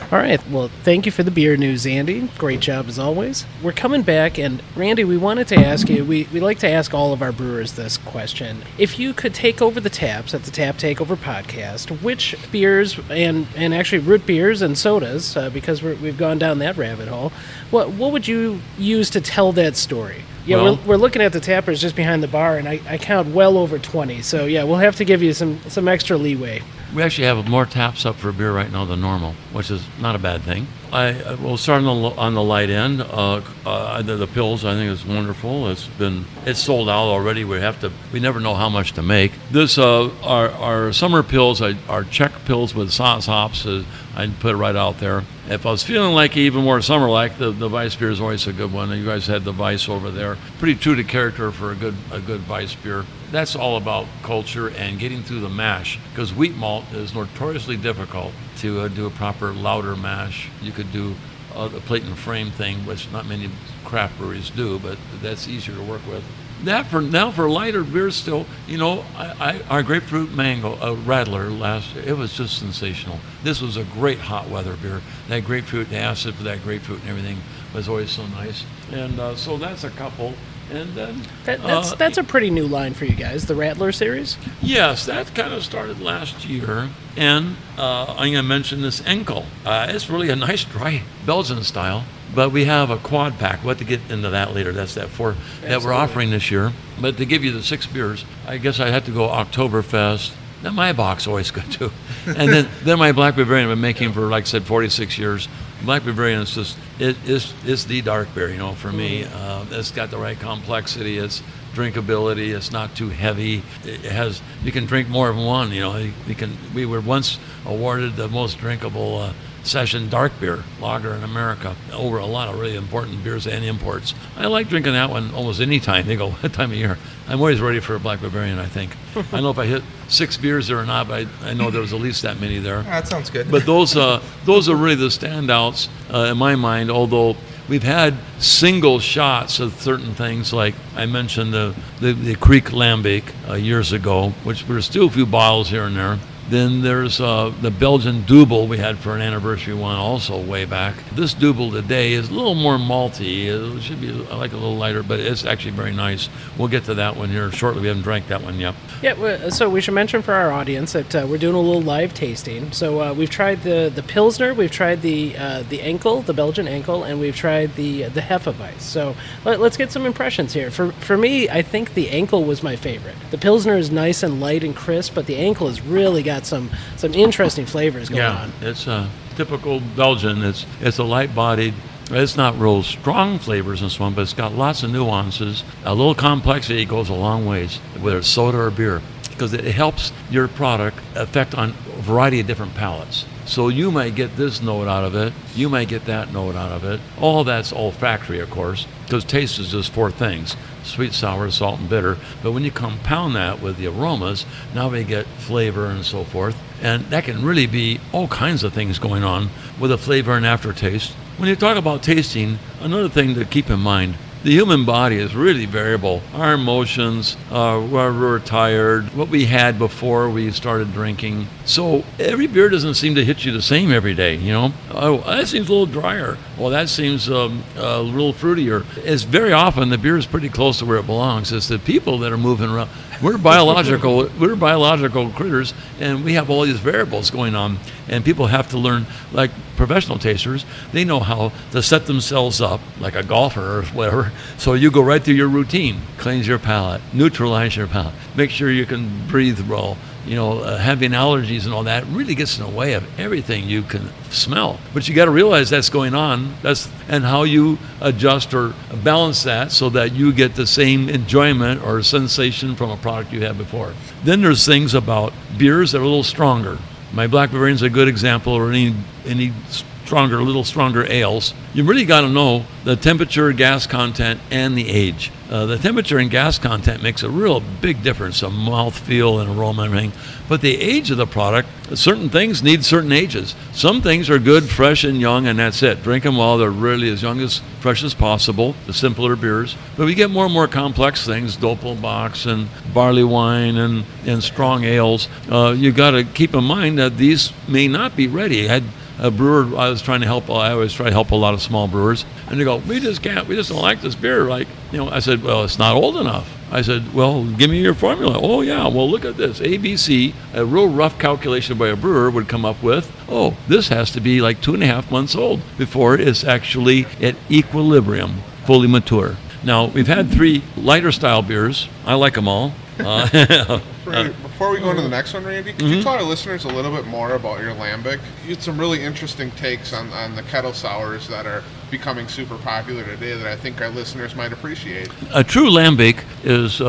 All right. Well, thank you for the beer news, Andy. Great job as always. We're coming back, and Randy, we wanted to ask you, we like to ask all of our brewers this question. If you could take over the taps at the Tap Takeover Podcast, which beers, and actually root beers and sodas, because we've gone down that rabbit hole, what would you use to tell that story? Yeah, well, we're looking at the tappers just behind the bar, and I count well over 20. So, yeah, we'll have to give you some extra leeway. We actually have more taps up for beer right now than normal, which is not a bad thing. We'll start on the light end. The pills, I think, is wonderful. It's sold out already. We never know how much to make. This our summer pills, our Czech pills with sauce hops. I'd put it right out there. If I was feeling like even more summer-like, the Weiss beer is always a good one. You guys had the Weiss over there. Pretty true to character for a good Weiss beer. That's all about culture and getting through the mash, because wheat malt is notoriously difficult to do a proper lauter mash. You could do the plate and frame thing, which not many craft breweries do, but that's easier to work with. Now for lighter beers still, our grapefruit mango Rattler last year, it was just sensational. This was a great hot weather beer. That grapefruit, the acid for that grapefruit and everything was always so nice. And so that's a couple. And then that's a pretty new line for you guys, the Rattler series. Yes, that kind of started last year. And I'm going to mention this Enkel. It's really a nice dry Belgian style. But we have a quad pack. We'll have to get into that later. That's that 4 that we're offering this year. But to give you the 6 beers, I guess I had to go Oktoberfest. Then my box always good too. And then my Black Bavarian I've been making for, like I said, 46 years. Black Bavarian is just it's the dark beer, for me. It's got the right complexity. It's drinkability. It's not too heavy. You can drink more than one. We were once awarded the most drinkable session dark beer lager in America over a lot of really important beers and imports. I like drinking that one almost any time. They go, what time of year? I'm always ready for a Black Bavarian, I think. I don't know if I hit 6 beers there or not, but I know there was at least that many there. That sounds good. But those are really the standouts in my mind, although we've had single shots of certain things, like I mentioned the Creek Lambic years ago, which were still a few bottles here and there. Then there's the Belgian Double we had for an anniversary one also way back. This Double today is a little more malty. It should be a little lighter, but it's actually very nice. We'll get to that one here shortly. We haven't drank that one yet. Yeah, so we should mention for our audience that we're doing a little live tasting. So we've tried the Pilsner, we've tried the Enkel, the Belgian Enkel, and we've tried the Hefeweiss. So let's get some impressions here. For me, I think the Enkel was my favorite. The Pilsner is nice and light and crisp, but the Enkel has really got some interesting flavors going on. Yeah, it's a typical Belgian. It's a light-bodied. It's not real strong flavors in this one, but it's got lots of nuances. A little complexity goes a long ways, whether it's soda or beer. because it helps your product affect on a variety of different palates. So you might get this note out of it, you might get that note out of it. All that's olfactory, of course, because taste is just 4 things: sweet, sour, salt, and bitter. But when you compound that with the aromas, now we get flavor and so forth. And that can really be all kinds of things going on with a flavor and aftertaste. When you talk about tasting, another thing to keep in mind, the human body is really variable. Our emotions, when we're tired, what we had before we started drinking. So every beer doesn't seem to hit you the same every day, you know. Oh, that seems a little drier. Well, that seems a little fruitier. It's very often the beer is pretty close to where it belongs. It's the people that are moving around. We're biological critters, and we have all these variables going on. And people have to learn, like professional tasters, they know how to set themselves up, like a golfer or whatever. So you go right through your routine, cleanse your palate, neutralize your palate, make sure you can breathe well. You know, having allergies and all that really gets in the way of everything you can smell. But you got to realize that's going on. And how you adjust or balance that so that you get the same enjoyment or sensation from a product you had before. Then there's things about beers that are a little stronger. My Black Bavarian's a good example, or any little stronger ales. You really got to know the temperature, gas content, and the age. The temperature and gas content makes a real big difference, a mouthfeel and aroma and everything. But the age of the product, certain things need certain ages. Some things are good, fresh, and young, and that's it. Drink them while they're really as young as fresh as possible, the simpler beers. But we get more and more complex things, Doppelbocks and barley wine and strong ales. You got to keep in mind that these may not be ready. I had a brewer I always try to help a lot of small brewers, and they go, we just don't like this beer. Like, you know, I said, well, it's not old enough. I said, well, give me your formula. Oh yeah, well, look at this. ABC, a real rough calculation by a brewer would come up with, oh, this has to be like 2.5 months old before it's actually at equilibrium, fully mature. Now, we've had 3 lighter style beers. I like them all. Before we go into the next one, Randy, could you tell our listeners a little bit more about your lambic? You had some really interesting takes on the kettle sours that are becoming super popular today that I think our listeners might appreciate. A true lambic is,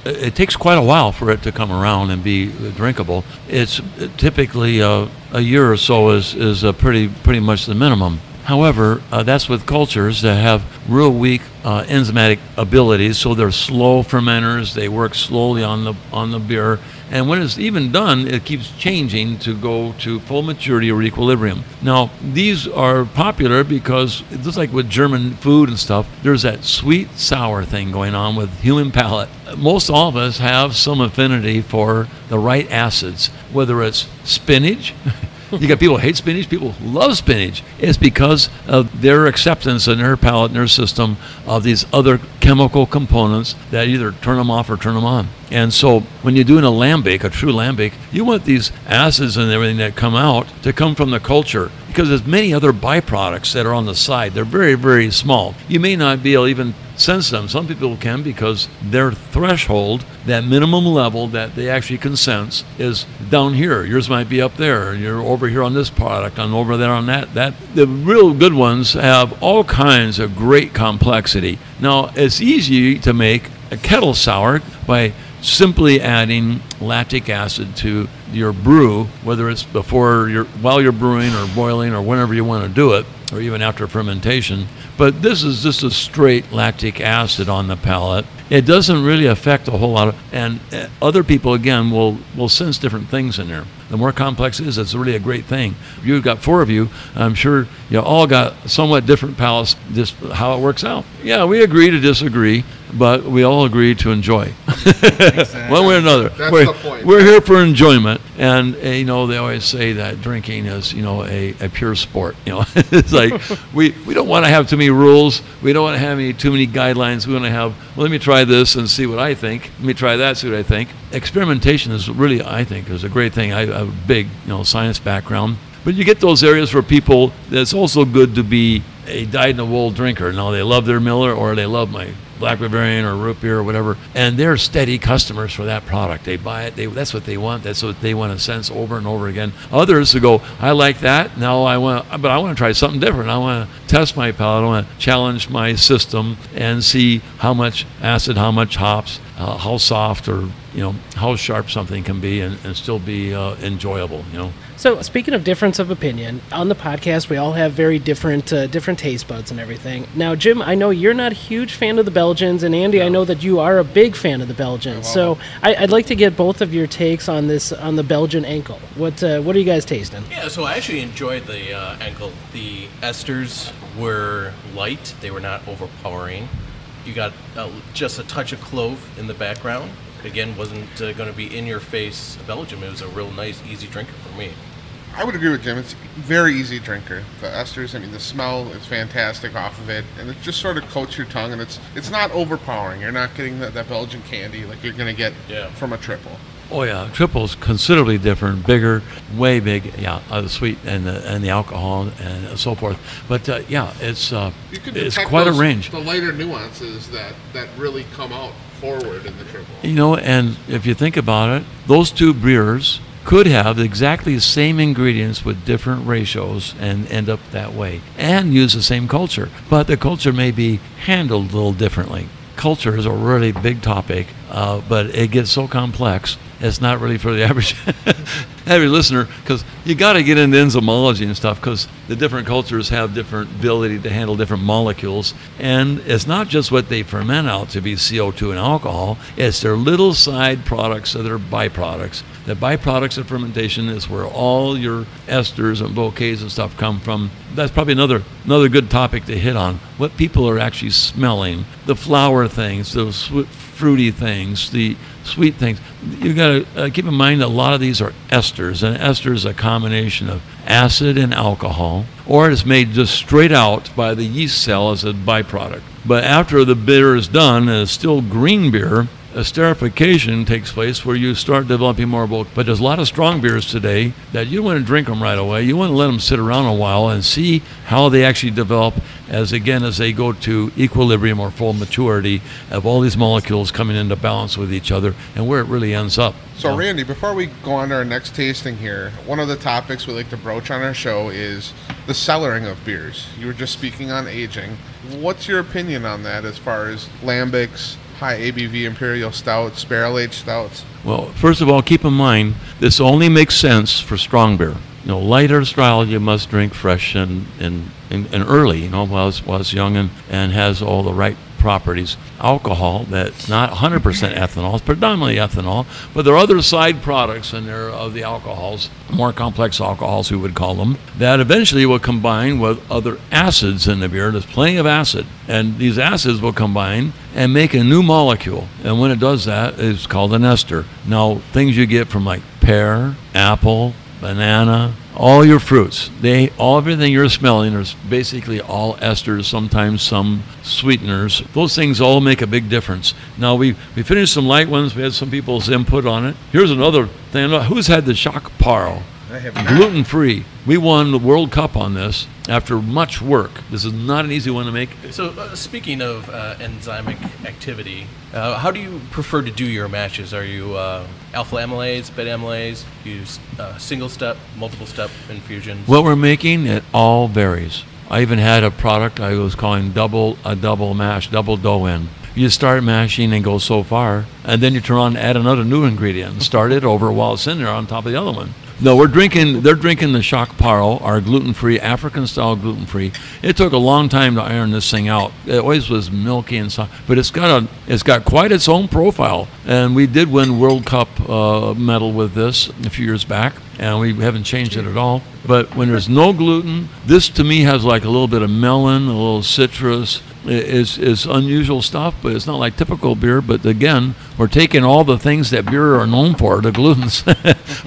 it takes quite a while for it to come around and be drinkable. It's typically a year or so is pretty much the minimum. However, that's with cultures that have real weak enzymatic abilities, so they're slow fermenters. They work slowly on the beer, and when it's even done, it keeps changing to go to full maturity or equilibrium. Now, these are popular because, just like with German food and stuff, there's that sweet sour thing going on with human palate. Most all of us have some affinity for the right acids, whether it's spinach. You got people who hate spinach, people who love spinach. It's because of their acceptance in their palate and their system of these other chemical components that either turn them off or turn them on. And so when you're doing a lambic, a true lambic, you want these acids and everything that come out to come from the culture, because there's many other byproducts that are on the side. They're very, very small. You may not be able to even sense them. Some people can, because their threshold, that minimum level that they actually can sense, is down here. Yours might be up there. You're over here on this product, and over there on that. The real good ones have all kinds of great complexity. Now, it's easy to make a kettle sour by simply adding lactic acid to your brew, whether it's while you're brewing or boiling or whenever you want to do it, or even after fermentation. But this is just a straight lactic acid on the palate. It doesn't really affect a whole lot and other people, again, will sense different things in there. The more complex it is, it's really a great thing. You've got 4 of you. I'm sure you all got somewhat different palates, just how it works out. Yeah, we agree to disagree, but we all agree to enjoy. Exactly. One way or another. That's the point. We're here for enjoyment. And, they always say that drinking is, a pure sport. It's like, we don't want to have too many rules. We don't want to have too many guidelines. We want to have, let me try this and see what I think. Let me try that, see what I think. Experimentation is really, I think, is a great thing. I have a big, science background. But you get those areas for people that's also good to be a dyed-in-the-wool drinker. Now, they love their Miller or they love my Black Bavarian or root beer or whatever, and they're steady customers for that product. They buy it. That's what they want. That's what they want to sense over and over again. Others who go, I like that. Now I want to try something different. I want to test my palate. I want to challenge my system and see how much acid, how much hops, how soft or how sharp something can be and still be enjoyable. So speaking of difference of opinion, on the podcast we all have very different taste buds and everything. Now, Jim, I know you're not a huge fan of the Belgians, and Andy, I know that you are a big fan of the Belgians. So I'd like to get both of your takes on the Belgian Enkel. What are you guys tasting? Yeah, so I actually enjoyed the Enkel. The esters were light; they were not overpowering. You got just a touch of clove in the background. Again, wasn't going to be in-your-face Belgium. It was a real nice, easy drinker for me. I would agree with Jim. It's a very easy drinker. The esters, the smell is fantastic off of it, and it just sort of coats your tongue, and it's not overpowering. You're not getting that Belgian candy like you're going to get from a triple. Oh yeah, triple's considerably different, bigger, way big. Yeah, the sweet and the alcohol and so forth. But it's quite a range. The lighter nuances that really come out forward in the triple. And if you think about it, those two beers could have exactly the same ingredients with different ratios and end up that way and use the same culture, but the culture may be handled a little differently. Culture is a really big topic, but it gets so complex. It's not really for the average listener, because you got to get into enzymology and stuff, because the different cultures have different ability to handle different molecules, and it's not just what they ferment out to be CO2 and alcohol. It's their little side products that are byproducts. The byproducts of fermentation is where all your esters and bouquets and stuff come from. That's probably another good topic to hit on. What people are actually smelling, the flower things, those fruity things, the sweet things. You got to keep in mind that a lot of these are esters, and ester is a combination of acid and alcohol, or it's made just straight out by the yeast cell as a byproduct. But after the beer is done, and it's still green beer, esterification takes place where you start developing more bulk. But there's a lot of strong beers today that you don't want to drink them right away. You want to let them sit around a while and see how they actually develop as they go to equilibrium or full maturity of all these molecules coming into balance with each other and where it really ends up. So, Randy, before we go on to our next tasting here, one of the topics we like to broach on our show is the cellaring of beers. You were just speaking on aging. What's your opinion on that as far as lambics, high ABV imperial stouts, barrel-aged stouts? Well, first of all, keep in mind, this only makes sense for strong beer. Lighter style you must drink fresh and early, while it's young and has all the right properties. Alcohol that's not 100% ethanol, it's predominantly ethanol, but there are other side products in there of the alcohols, more complex alcohols we would call them, that eventually will combine with other acids in the beer. There's plenty of acid, and these acids will combine and make a new molecule, and when it does that, it's called an ester. Now, things you get from like pear, apple, banana, all your fruits, everything you're smelling is basically all esters, sometimes some sweeteners. Those things all make a big difference. Now, we finished some light ones. We had some people's input on it. Here's another thing. Who's had the Shock Paro? I have not. Gluten-free. We won the World Cup on this after much work. This is not an easy one to make. So speaking of enzymic activity, how do you prefer to do your matches? Are you alpha amylase, beta amylase, use single step, multiple step infusions? What we're making, it all varies. I even had a product I was calling double mash, double dough in. You start mashing and go so far, and then you turn on and add another new ingredient and start it over while it's in there on top of the other one. No, they're drinking the Shock Paro, our gluten-free, African-style gluten-free. It took a long time to iron this thing out. It always was milky and soft, but it's got quite its own profile. And we did win World Cup medal with this a few years back, and we haven't changed it at all. But when there's no gluten, this to me has like a little bit of melon, a little citrus. It's unusual stuff, but it's not like typical beer. But again, we're taking all the things that beer are known for, the glutens,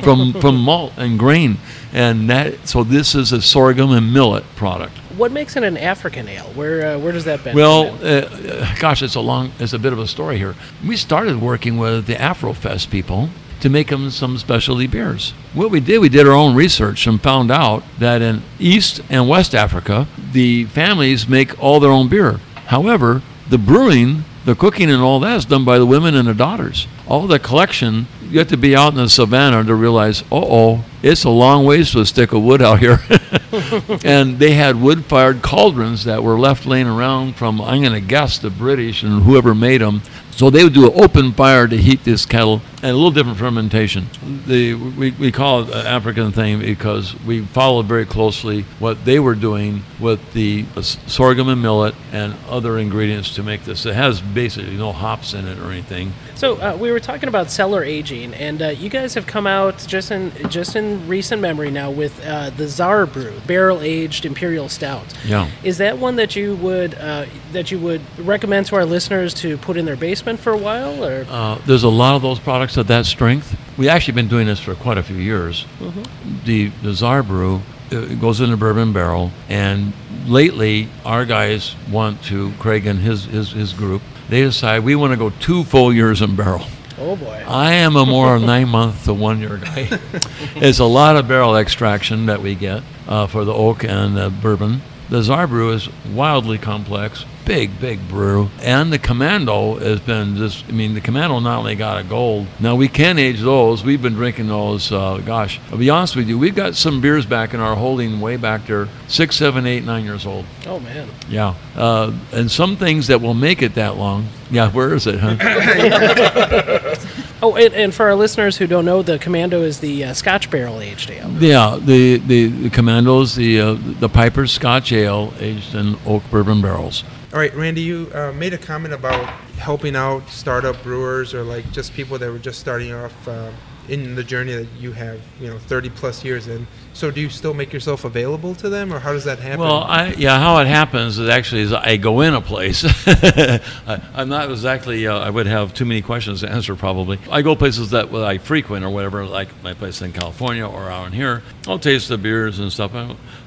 from malt and grain, and so this is a sorghum and millet product. What makes it an African ale? Where does that benefit? Well, it's a bit of a story here. We started working with the Afrofest people to make them some specialty beers. What we did our own research and found out that in East and West Africa, the families make all their own beer. However, the brewing The cooking and all that is done by the women and the daughters. All the collection, you have to be out in the savannah to realize, it's a long ways to a stick of wood out here. And they had wood-fired cauldrons that were left laying around from, I'm going to guess, the British and whoever made them. So they would do an open fire to heat this kettle, and a little different fermentation. We call it an African thing because we followed very closely what they were doing with the sorghum and millet and other ingredients to make this. It has basically no hops in it or anything. So we were talking about cellar aging, and you guys have come out just in recent memory now with the Czar Brew, barrel-aged imperial stout. Yeah. Is that one that you would recommend to our listeners to put in their basement for a while? Or there's a lot of those products of that strength. We've actually been doing this for quite a few years. Mm-hmm. The Czar Brew goes in a bourbon barrel, and lately our guys want to, Craig and his group, they decide we want to go 2 full years in barrel. Oh boy. I am a more 9-month to 1 year guy. It's a lot of barrel extraction that we get for the oak and the bourbon. The Czar Brew is wildly complex, big brew. And the Commando has been the Commando not only got a gold. Now we can age those. We've been drinking those, I'll be honest with you, we've got some beers back in our holding way back there, 6, 7, 8, 9 years old. Oh man. Yeah. And some things that will make it that long. Yeah, where is it, huh? Oh, and for our listeners who don't know, the Commando is the Scotch barrel-aged ale. Yeah, the Commando's the Piper's Scotch Ale aged in oak bourbon barrels. All right, Randy, you made a comment about helping out startup brewers or like just people that were just starting off in the journey that you have, 30 plus years in. So do you still make yourself available to them, or how does that happen? Well, how it happens is I go in a place. I'm not exactly, I would have too many questions to answer probably. I go places that I frequent or whatever, like my place in California or out in here. I'll taste the beers and stuff.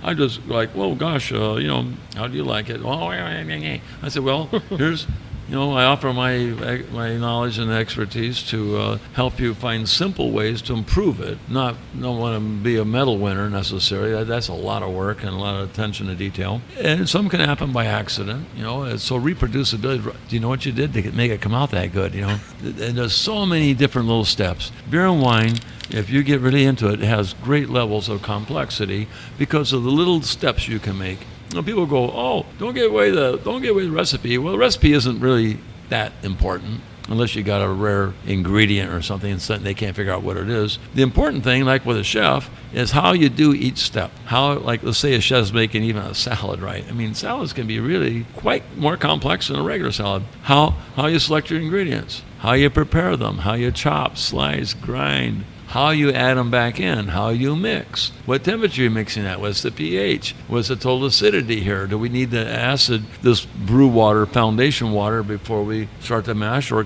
I just like, well, gosh, how do you like it? Oh, I said, well, here's... I offer my knowledge and expertise to help you find simple ways to improve it. Don't want to be a medal winner necessarily. That's a lot of work and a lot of attention to detail. And some can happen by accident. So reproducibility. Do you know what you did to make it come out that good? And there's so many different little steps. Beer and wine, if you get really into it, has great levels of complexity because of the little steps you can make. People go, oh, don't give away the recipe. Well, the recipe isn't really that important unless you got a rare ingredient or something and they can't figure out what it is. The important thing, like with a chef, is how you do each step. How, like, let's say a chef's making even a salad, right? Salads can be really quite more complex than a regular salad. How you select your ingredients, how you prepare them, how you chop, slice, grind, how you add them back in, how you mix, what temperature you're mixing at, what's the pH, what's the total acidity here, do we need the acid, this brew water, foundation water before we start the mash, or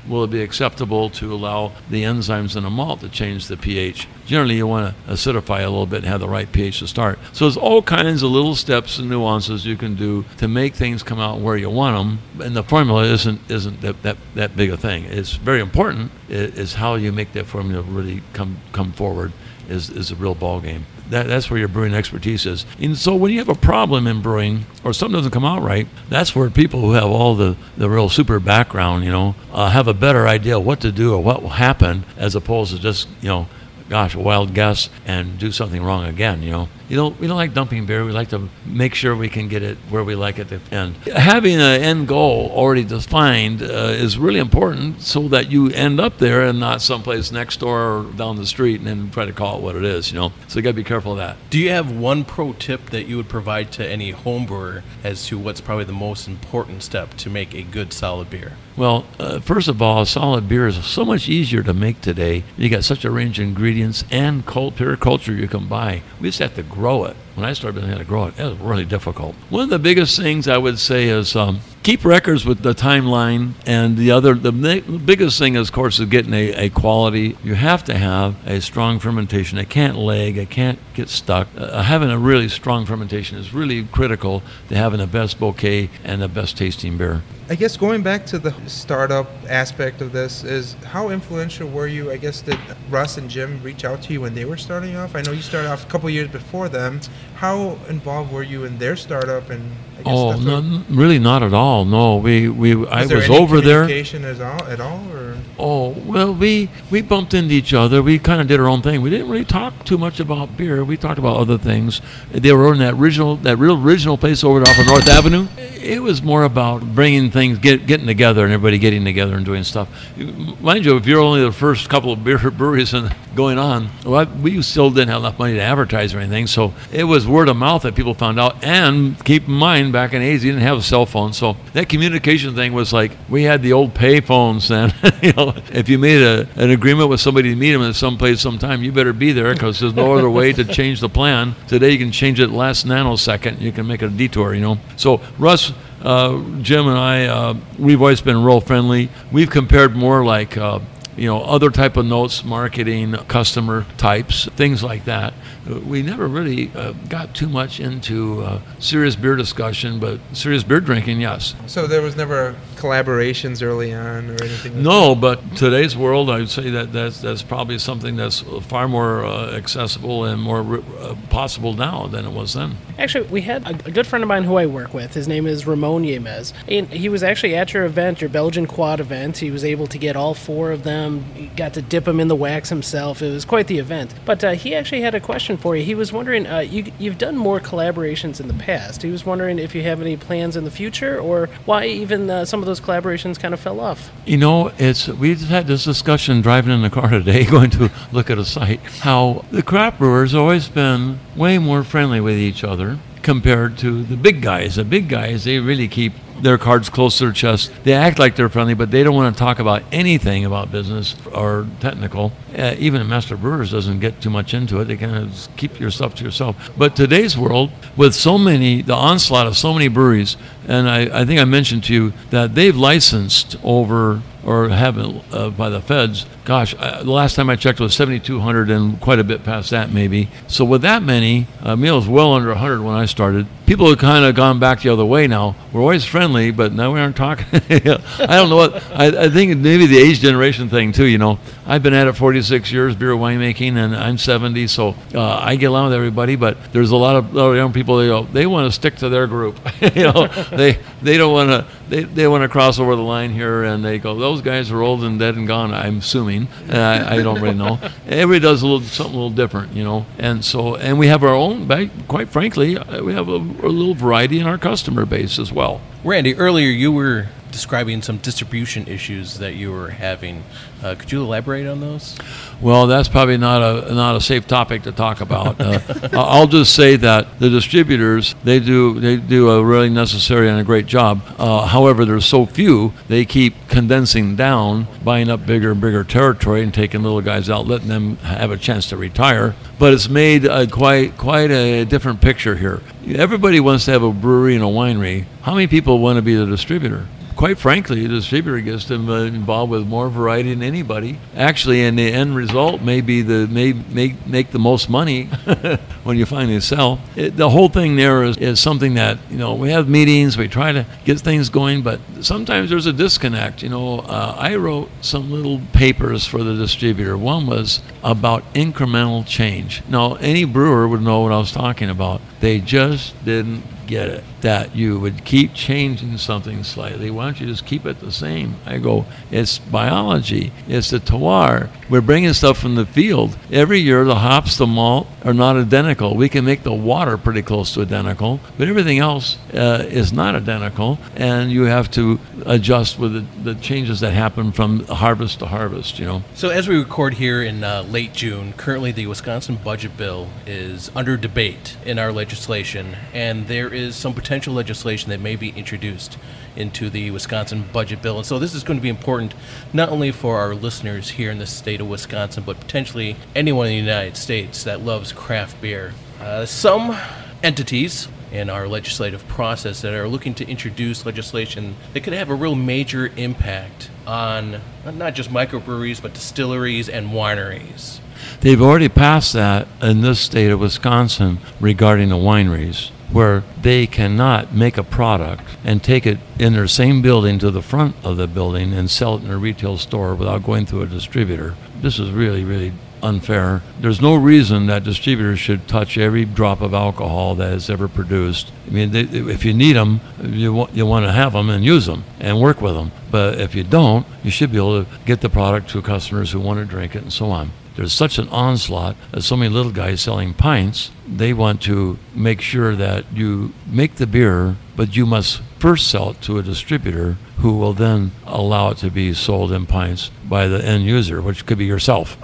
will it be acceptable to allow the enzymes in the malt to change the pH? Generally you want to acidify a little bit and have the right pH to start. So there's all kinds of little steps and nuances you can do to make things come out where you want them, and the formula isn't that big a thing. It's very important. Is how you make that formula really come forward is a real ball game. That's where your brewing expertise is. And so when you have a problem in brewing or something doesn't come out right, that's where people who have all the real super background, have a better idea what to do or what will happen, as opposed to just, a wild guess and do something wrong again, We don't like dumping beer. We like to make sure we can get it where we like it at the end. Having an end goal already defined is really important so that you end up there and not someplace next door or down the street and then try to call it what it is, So you got to be careful of that. Do you have one pro tip that you would provide to any home brewer as to what's probably the most important step to make a good solid beer? Well, first of all, a solid beer is so much easier to make today. You got such a range of ingredients and pure culture you can buy. We just have to grow it. When I started learning how to grow it, it was really difficult. One of the biggest things I would say is keep records with the timeline, and the biggest thing, of course, is getting a quality. You have to have a strong fermentation. It can't lag. It can't get stuck. Having a really strong fermentation is really critical to having the best bouquet and the best tasting beer. I guess going back to the startup aspect of this is how influential were you? I guess did Russ and Jim reach out to you when they were starting off? I know you started off a couple years before them. How involved were you in their startup? And I guess really not at all. all. No, I was any over there. communication at all, or? Oh, well, we bumped into each other. We kind of did our own thing. We didn't really talk too much about beer. We talked about other things. They were in that real original place over off of North Avenue. It was more about bringing things, getting together, and everybody getting together and doing stuff. Mind you, if you're only the first couple of breweries going on, well, we still didn't have enough money to advertise or anything, so it was word of mouth that people found out. And keep in mind, back in the 80s, you didn't have a cell phone, so that communication thing was like, we had the old pay phones then. If you made an agreement with somebody to meet them at some place sometime, you better be there, because there's no other way to change the plan. Today you can change it last nanosecond. You can make a detour, So Russ, Jim and I, we've always been real friendly. We've compared more like, other type of notes, marketing, customer types, things like that. We never really got too much into serious beer discussion, but serious beer drinking, yes. So there was never collaborations early on or anything like No, but today's world, I would say that's probably something that's far more accessible and more possible now than it was then. Actually, we had a good friend of mine who I work with. His name is Ramon Yemez. And he was actually at your event, your Belgian quad event. He was able to get all 4 of them. He got to dip them in the wax himself. It was quite the event. But he actually had a question for you. He was wondering, you've done more collaborations in the past. He was wondering if you have any plans in the future, or why even some of those collaborations kind of fell off. We just had this discussion driving in the car today, going to look at a site, how the craft brewers have always been way more friendly with each other compared to the big guys. The big guys, they really keep their cards close to their chest. They act like they're friendly, but they don't want to talk about anything about business or technical. Even a master brewers doesn't get too much into it. They kind of just keep your stuff to yourself. But today's world, with the onslaught of so many breweries, and I think I mentioned to you that they've licensed over, or haven't by the feds. Gosh, the last time I checked it was 7,200 and quite a bit past that maybe. So with that many, Meal was well under 100 when I started. People have kind of gone back the other way now. We're always friendly, but now we aren't talking. I don't know what, I think maybe the age generation thing too, I've been at it 46 years, beer winemaking, and I'm 70, so I get along with everybody, but there's a lot of young people, they want to stick to their group. They don't want to, they want to cross over the line here, and they go, those guys are old and dead and gone, I'm assuming. I don't really know. Everybody does something a little different, and we have our own, quite frankly, we have a little variety in our customer base as well. Randy, earlier you were describing some distribution issues that you were having. Could you elaborate on those? Well, that's probably not a safe topic to talk about. I'll just say that the distributors, they do a really necessary and a great job. However, there's so few, they keep condensing down, buying up bigger and bigger territory and taking little guys out, letting them have a chance to retire. But it's made quite a different picture here. Everybody wants to have a brewery and a winery. How many people want to be the distributor? Quite frankly, the distributor gets them involved with more variety than anybody. Actually, and the end result may make the most money when you finally sell. The whole thing there is something that, we have meetings, we try to get things going, but sometimes there's a disconnect. I wrote some little papers for the distributor. One was about incremental change. Now, any brewer would know what I was talking about. They just didn't get it, that you would keep changing something slightly. Why don't you just keep it the same? I go, it's biology. It's the terroir. We're bringing stuff from the field. Every year, the hops, the malt are not identical. We can make the water pretty close to identical, but everything else is not identical, and you have to adjust with the changes that happen from harvest to harvest, So as we record here in late June, currently the Wisconsin budget bill is under debate in our legislation, and there is some potential legislation that may be introduced into the Wisconsin budget bill. And so this is going to be important not only for our listeners here in the state of Wisconsin, but potentially anyone in the United States that loves craft beer. Some entities in our legislative process that are looking to introduce legislation that could have a real major impact on not just microbreweries, but distilleries and wineries. They've already passed that in this state of Wisconsin regarding the wineries, where they cannot make a product and take it in their same building to the front of the building and sell it in a retail store without going through a distributor. This is really, really unfair. There's no reason that distributors should touch every drop of alcohol that is ever produced. I mean, if you need them, you want to have them and use them and work with them. But if you don't, you should be able to get the product to customers who want to drink it and so on. There's such an onslaught of so many little guys selling pints. They want to make sure that you make the beer, but you must first sell it to a distributor who will then allow it to be sold in pints by the end user, which could be yourself.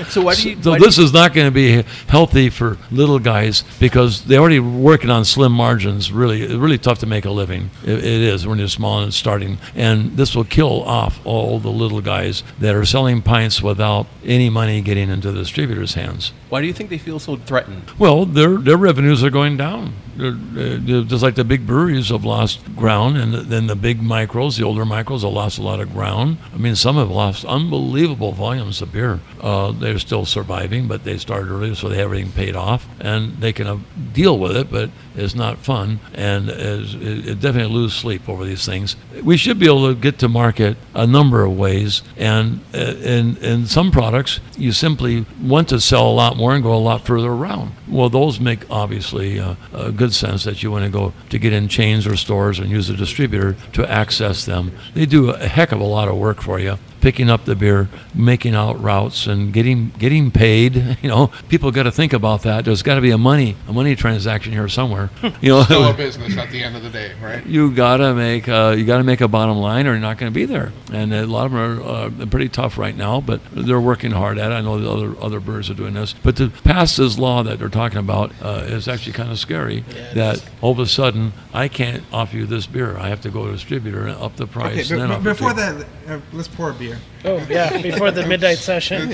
So why do you? So this is not going to be healthy for little guys because they're already working on slim margins. Really tough to make a living. It is when you're small and starting, and this will kill off all the little guys that are selling pints without any money getting into the distributor's hands. Why do you think they feel so threatened? Well, their revenues are going down. They're just like the big breweries have lost ground, and then the big micros, the older micros, have lost a lot of ground. I mean, some have lost unbelievable volumes of beer. They're still surviving, but they started early, so they have everything paid off, and they can deal with it, but it's not fun, and it definitely lose sleep over these things. We should be able to get to market a number of ways, and in some products, you simply want to sell a lot more and go a lot further around. Well, those make obviously a good sense that you want to go to get in chains or stores and use a distributor to access them. They do a heck of a lot of work for you, picking up the beer, making out routes, and getting paid. You know, people got to think about that. There's got to be a money transaction here somewhere. You know, still a business at the end of the day, right? You gotta make a bottom line, or you're not going to be there. And a lot of them are pretty tough right now, but they're working hard at it. I know the other brewers are doing this, but to pass this law that they're talking about is actually kind of scary. Yeah, that all of a sudden I can't offer you this beer. I have to go to a distributor and up the price. Okay, but before that, let's pour a beer. Oh, yeah, before the midnight session.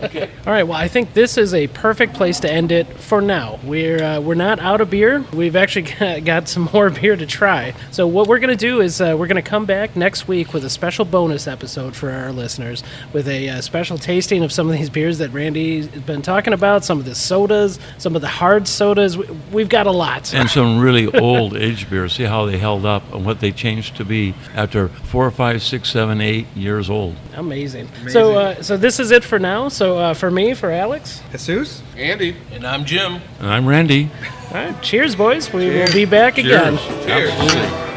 Okay. All right, well, I think this is a perfect place to end it for now. We're not out of beer. We've actually got some more beer to try. So what we're going to do is we're going to come back next week with a special bonus episode for our listeners with a special tasting of some of these beers that Randy's been talking about, some of the sodas, some of the hard sodas. We've got a lot. And some really old aged beers. See how they held up and what they changed to be after 4, 5, 6, 7, 8 years old. Amazing. So this is it for now. So for me, for Alex, Jesus, Andy, And I'm Jim. And I'm Randy. all right, cheers, boys. We will be back again. cheers.